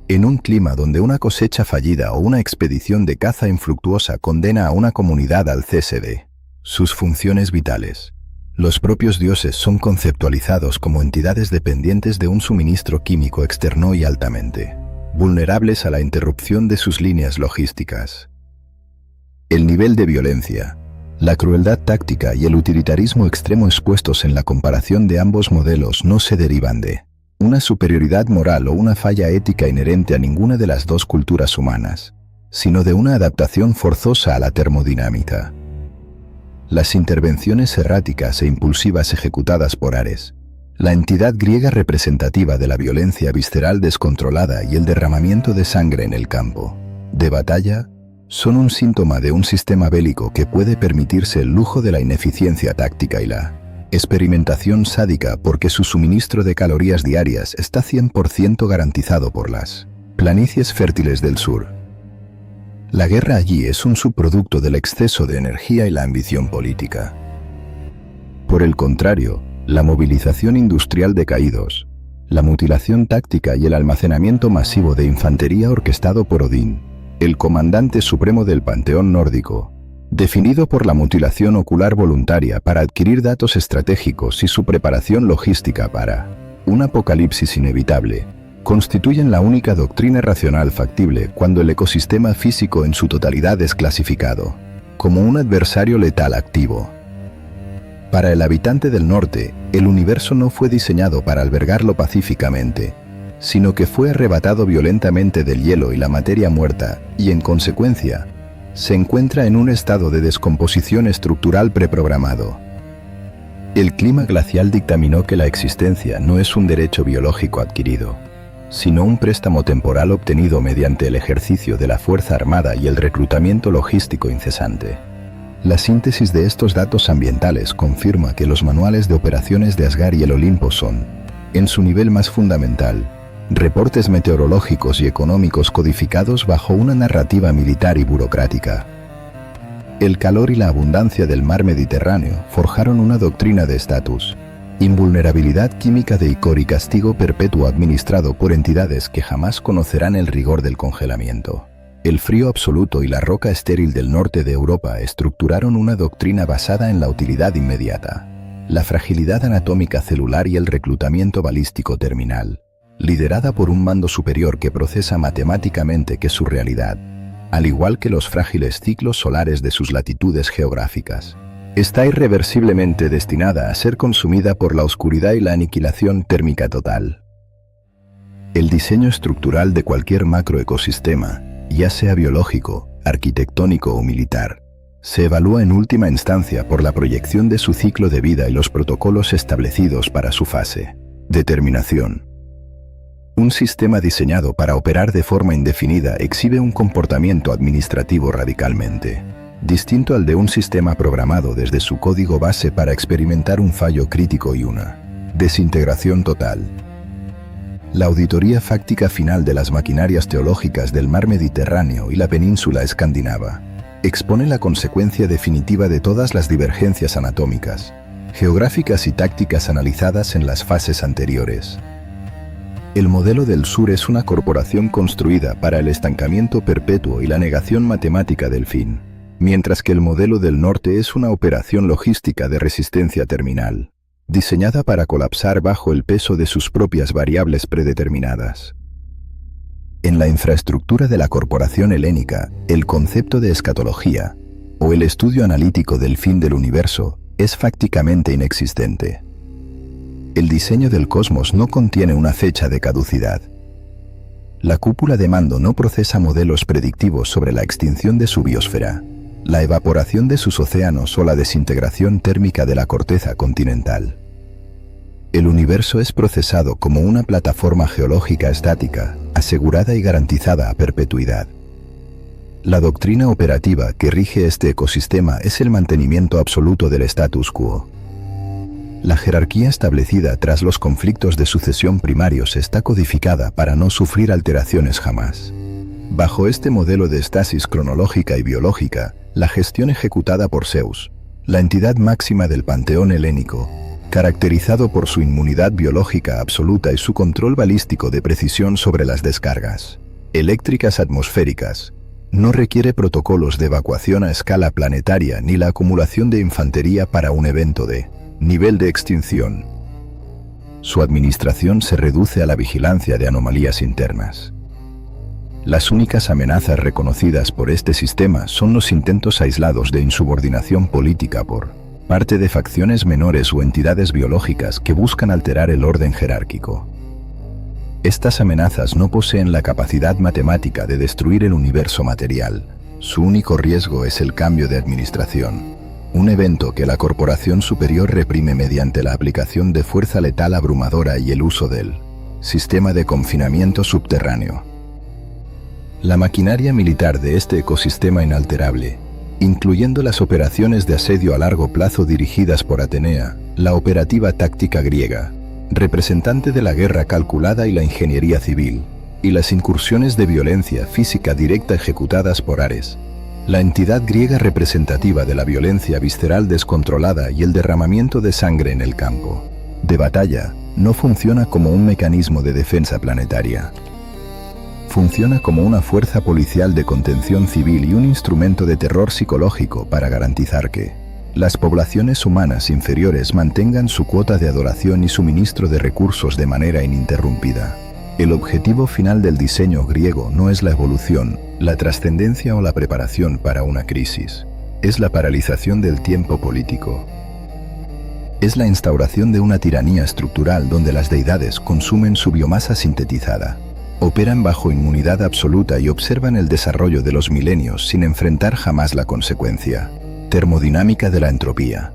En un clima donde una cosecha fallida o una expedición de caza infructuosa condena a una comunidad al cese de sus funciones vitales, los propios dioses son conceptualizados como entidades dependientes de un suministro químico externo y altamente vulnerables a la interrupción de sus líneas logísticas. El nivel de violencia, La crueldad táctica y el utilitarismo extremo expuestos en la comparación de ambos modelos no se derivan de una superioridad moral o una falla ética inherente a ninguna de las dos culturas humanas, sino de una adaptación forzosa a la termodinámica. Las intervenciones erráticas e impulsivas ejecutadas por Ares, la entidad griega representativa de la violencia visceral descontrolada y el derramamiento de sangre en el campo de batalla, son un síntoma de un sistema bélico que puede permitirse el lujo de la ineficiencia táctica y la experimentación sádica porque su suministro de calorías diarias está 100% garantizado por las planicies fértiles del sur. La guerra allí es un subproducto del exceso de energía y la ambición política. Por el contrario, la movilización industrial de caídos, la mutilación táctica y el almacenamiento masivo de infantería orquestado por Odín, el comandante supremo del panteón nórdico, definido por la mutilación ocular voluntaria para adquirir datos estratégicos y su preparación logística para un apocalipsis inevitable, constituyen la única doctrina racional factible cuando el ecosistema físico en su totalidad es clasificado como un adversario letal activo. Para el habitante del norte, el universo no fue diseñado para albergarlo pacíficamente, sino que fue arrebatado violentamente del hielo y la materia muerta, y en consecuencia, se encuentra en un estado de descomposición estructural preprogramado. El clima glacial dictaminó que la existencia no es un derecho biológico adquirido, sino un préstamo temporal obtenido mediante el ejercicio de la fuerza armada y el reclutamiento logístico incesante. La síntesis de estos datos ambientales confirma que los manuales de operaciones de Asgard y el Olimpo son, en su nivel más fundamental, reportes meteorológicos y económicos codificados bajo una narrativa militar y burocrática. El calor y la abundancia del mar Mediterráneo forjaron una doctrina de estatus, invulnerabilidad química de icor y castigo perpetuo administrado por entidades que jamás conocerán el rigor del congelamiento. El frío absoluto y la roca estéril del norte de Europa estructuraron una doctrina basada en la utilidad inmediata, la fragilidad anatómica celular y el reclutamiento balístico terminal, liderada por un mando superior que procesa matemáticamente que su realidad, al igual que los frágiles ciclos solares de sus latitudes geográficas, está irreversiblemente destinada a ser consumida por la oscuridad y la aniquilación térmica total. El diseño estructural de cualquier macroecosistema, ya sea biológico, arquitectónico o militar, se evalúa en última instancia por la proyección de su ciclo de vida y los protocolos establecidos para su fase de terminación. Un sistema diseñado para operar de forma indefinida exhibe un comportamiento administrativo radicalmente distinto al de un sistema programado desde su código base para experimentar un fallo crítico y una desintegración total. La auditoría fáctica final de las maquinarias teológicas del mar Mediterráneo y la península escandinava expone la consecuencia definitiva de todas las divergencias anatómicas, geográficas y tácticas analizadas en las fases anteriores. El modelo del sur es una corporación construida para el estancamiento perpetuo y la negación matemática del fin, mientras que el modelo del norte es una operación logística de resistencia terminal, diseñada para colapsar bajo el peso de sus propias variables predeterminadas. En la infraestructura de la corporación helénica, el concepto de escatología, o el estudio analítico del fin del universo, es fácticamente inexistente. El diseño del cosmos no contiene una fecha de caducidad. La cúpula de mando no procesa modelos predictivos sobre la extinción de su biosfera, la evaporación de sus océanos o la desintegración térmica de la corteza continental. El universo es procesado como una plataforma geológica estática, asegurada y garantizada a perpetuidad. La doctrina operativa que rige este ecosistema es el mantenimiento absoluto del status quo. La jerarquía establecida tras los conflictos de sucesión primarios está codificada para no sufrir alteraciones jamás. Bajo este modelo de estasis cronológica y biológica, la gestión ejecutada por Zeus, la entidad máxima del panteón helénico, caracterizado por su inmunidad biológica absoluta y su control balístico de precisión sobre las descargas eléctricas atmosféricas, no requiere protocolos de evacuación a escala planetaria ni la acumulación de infantería para un evento de nivel de extinción. Su administración se reduce a la vigilancia de anomalías internas. Las únicas amenazas reconocidas por este sistema son los intentos aislados de insubordinación política por parte de facciones menores o entidades biológicas que buscan alterar el orden jerárquico. Estas amenazas no poseen la capacidad matemática de destruir el universo material. Su único riesgo es el cambio de administración, un evento que la corporación superior reprime mediante la aplicación de fuerza letal abrumadora y el uso del sistema de confinamiento subterráneo. La maquinaria militar de este ecosistema inalterable, incluyendo las operaciones de asedio a largo plazo dirigidas por Atenea, la operativa táctica griega, representante de la guerra calculada y la ingeniería civil, y las incursiones de violencia física directa ejecutadas por Ares, la entidad griega representativa de la violencia visceral descontrolada y el derramamiento de sangre en el campo de batalla, no funciona como un mecanismo de defensa planetaria. Funciona como una fuerza policial de contención civil y un instrumento de terror psicológico para garantizar que las poblaciones humanas inferiores mantengan su cuota de adoración y suministro de recursos de manera ininterrumpida. El objetivo final del diseño griego no es la evolución, la trascendencia o la preparación para una crisis. Es la paralización del tiempo político. Es la instauración de una tiranía estructural donde las deidades consumen su biomasa sintetizada, operan bajo inmunidad absoluta y observan el desarrollo de los milenios sin enfrentar jamás la consecuencia termodinámica de la entropía.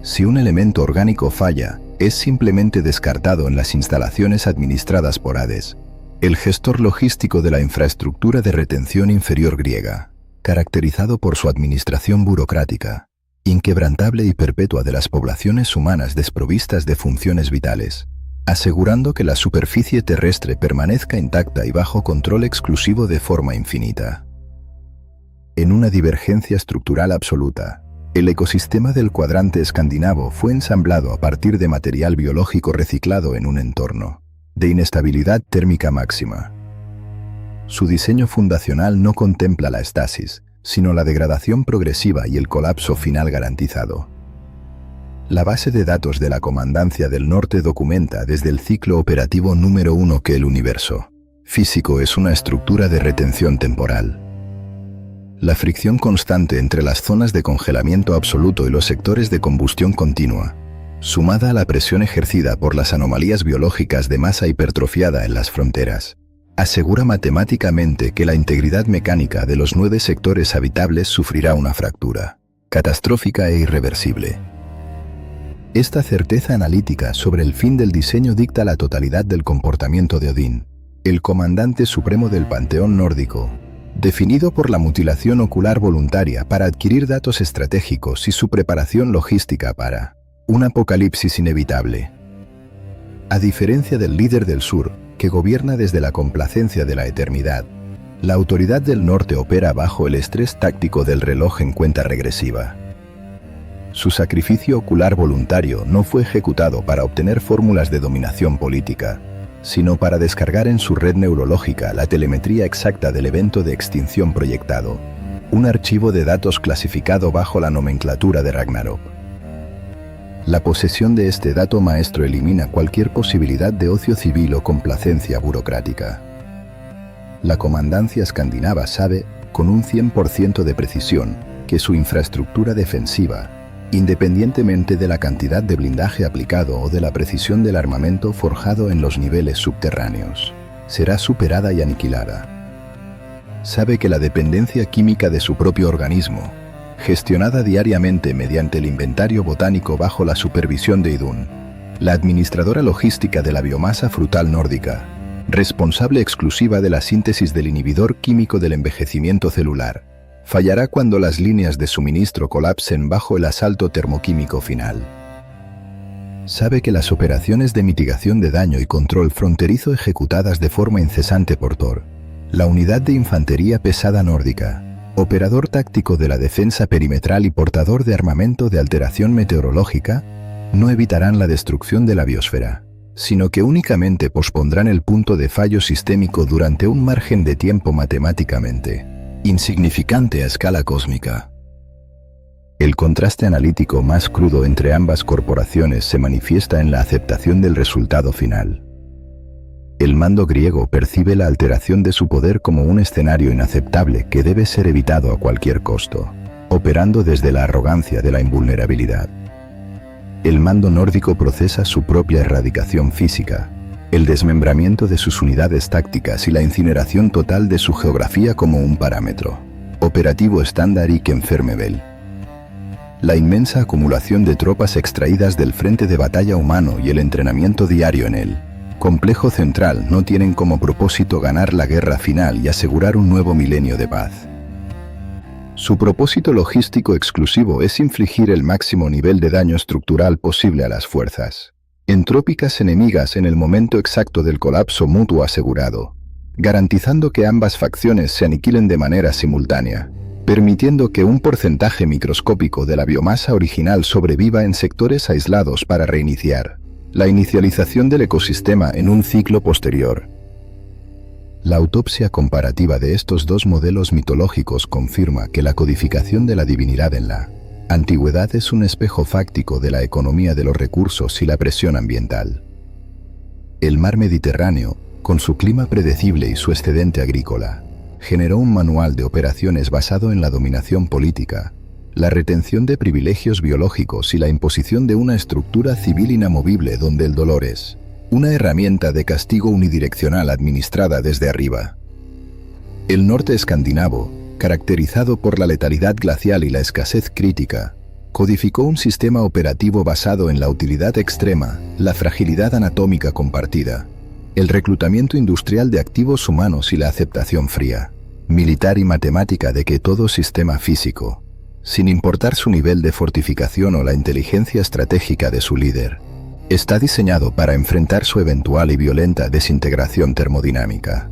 Si un elemento orgánico falla, es simplemente descartado en las instalaciones administradas por Hades, el gestor logístico de la infraestructura de retención inferior griega, caracterizado por su administración burocrática, inquebrantable y perpetua de las poblaciones humanas desprovistas de funciones vitales, asegurando que la superficie terrestre permanezca intacta y bajo control exclusivo de forma infinita. En una divergencia estructural absoluta, el ecosistema del cuadrante escandinavo fue ensamblado a partir de material biológico reciclado en un entorno de inestabilidad térmica máxima. Su diseño fundacional no contempla la estasis, sino la degradación progresiva y el colapso final garantizado. La base de datos de la Comandancia del Norte documenta desde el ciclo operativo número 1 que el universo físico es una estructura de retención temporal. La fricción constante entre las zonas de congelamiento absoluto y los sectores de combustión continua, sumada a la presión ejercida por las anomalías biológicas de masa hipertrofiada en las fronteras, asegura matemáticamente que la integridad mecánica de los 9 sectores habitables sufrirá una fractura catastrófica e irreversible. Esta certeza analítica sobre el fin del diseño dicta la totalidad del comportamiento de Odín, el comandante supremo del panteón nórdico, definido por la mutilación ocular voluntaria para adquirir datos estratégicos y su preparación logística para un apocalipsis inevitable. A diferencia del líder del sur, que gobierna desde la complacencia de la eternidad, la autoridad del norte opera bajo el estrés táctico del reloj en cuenta regresiva. Su sacrificio ocular voluntario no fue ejecutado para obtener fórmulas de dominación política, sino para descargar en su red neurológica la telemetría exacta del evento de extinción proyectado, un archivo de datos clasificado bajo la nomenclatura de Ragnarok. La posesión de este dato maestro elimina cualquier posibilidad de ocio civil o complacencia burocrática. La comandancia escandinava sabe, con un 100% de precisión, que su infraestructura defensiva, independientemente de la cantidad de blindaje aplicado o de la precisión del armamento forjado en los niveles subterráneos, será superada y aniquilada. Sabe que la dependencia química de su propio organismo, gestionada diariamente mediante el inventario botánico bajo la supervisión de Idun, la administradora logística de la biomasa frutal nórdica, responsable exclusiva de la síntesis del inhibidor químico del envejecimiento celular, fallará cuando las líneas de suministro colapsen bajo el asalto termoquímico final. Sabe que las operaciones de mitigación de daño y control fronterizo ejecutadas de forma incesante por Thor, la unidad de infantería pesada nórdica, operador táctico de la defensa perimetral y portador de armamento de alteración meteorológica, no evitarán la destrucción de la biosfera, sino que únicamente pospondrán el punto de fallo sistémico durante un margen de tiempo matemáticamente insignificante a escala cósmica. El contraste analítico más crudo entre ambas corporaciones se manifiesta en la aceptación del resultado final. El mando griego percibe la alteración de su poder como un escenario inaceptable que debe ser evitado a cualquier costo, operando desde la arrogancia de la invulnerabilidad. El mando nórdico procesa su propia erradicación física, el desmembramiento de sus unidades tácticas y la incineración total de su geografía como un parámetro operativo estándar y que enfermebel. La inmensa acumulación de tropas extraídas del frente de batalla humano y el entrenamiento diario en él complejo central no tienen como propósito ganar la guerra final y asegurar un nuevo milenio de paz. Su propósito logístico exclusivo es infligir el máximo nivel de daño estructural posible a las fuerzas entrópicas enemigas en el momento exacto del colapso mutuo asegurado, garantizando que ambas facciones se aniquilen de manera simultánea, permitiendo que un porcentaje microscópico de la biomasa original sobreviva en sectores aislados para reiniciar la inicialización del ecosistema en un ciclo posterior. La autopsia comparativa de estos dos modelos mitológicos confirma que la codificación de la divinidad en la antigüedad es un espejo fáctico de la economía de los recursos y la presión ambiental. El mar Mediterráneo, con su clima predecible y su excedente agrícola, generó un manual de operaciones basado en la dominación política, la retención de privilegios biológicos y la imposición de una estructura civil inamovible donde el dolor es una herramienta de castigo unidireccional administrada desde arriba. El norte escandinavo, caracterizado por la letalidad glacial y la escasez crítica, codificó un sistema operativo basado en la utilidad extrema, la fragilidad anatómica compartida, el reclutamiento industrial de activos humanos y la aceptación fría, militar y matemática de que todo sistema físico, sin importar su nivel de fortificación o la inteligencia estratégica de su líder, está diseñado para enfrentar su eventual y violenta desintegración termodinámica.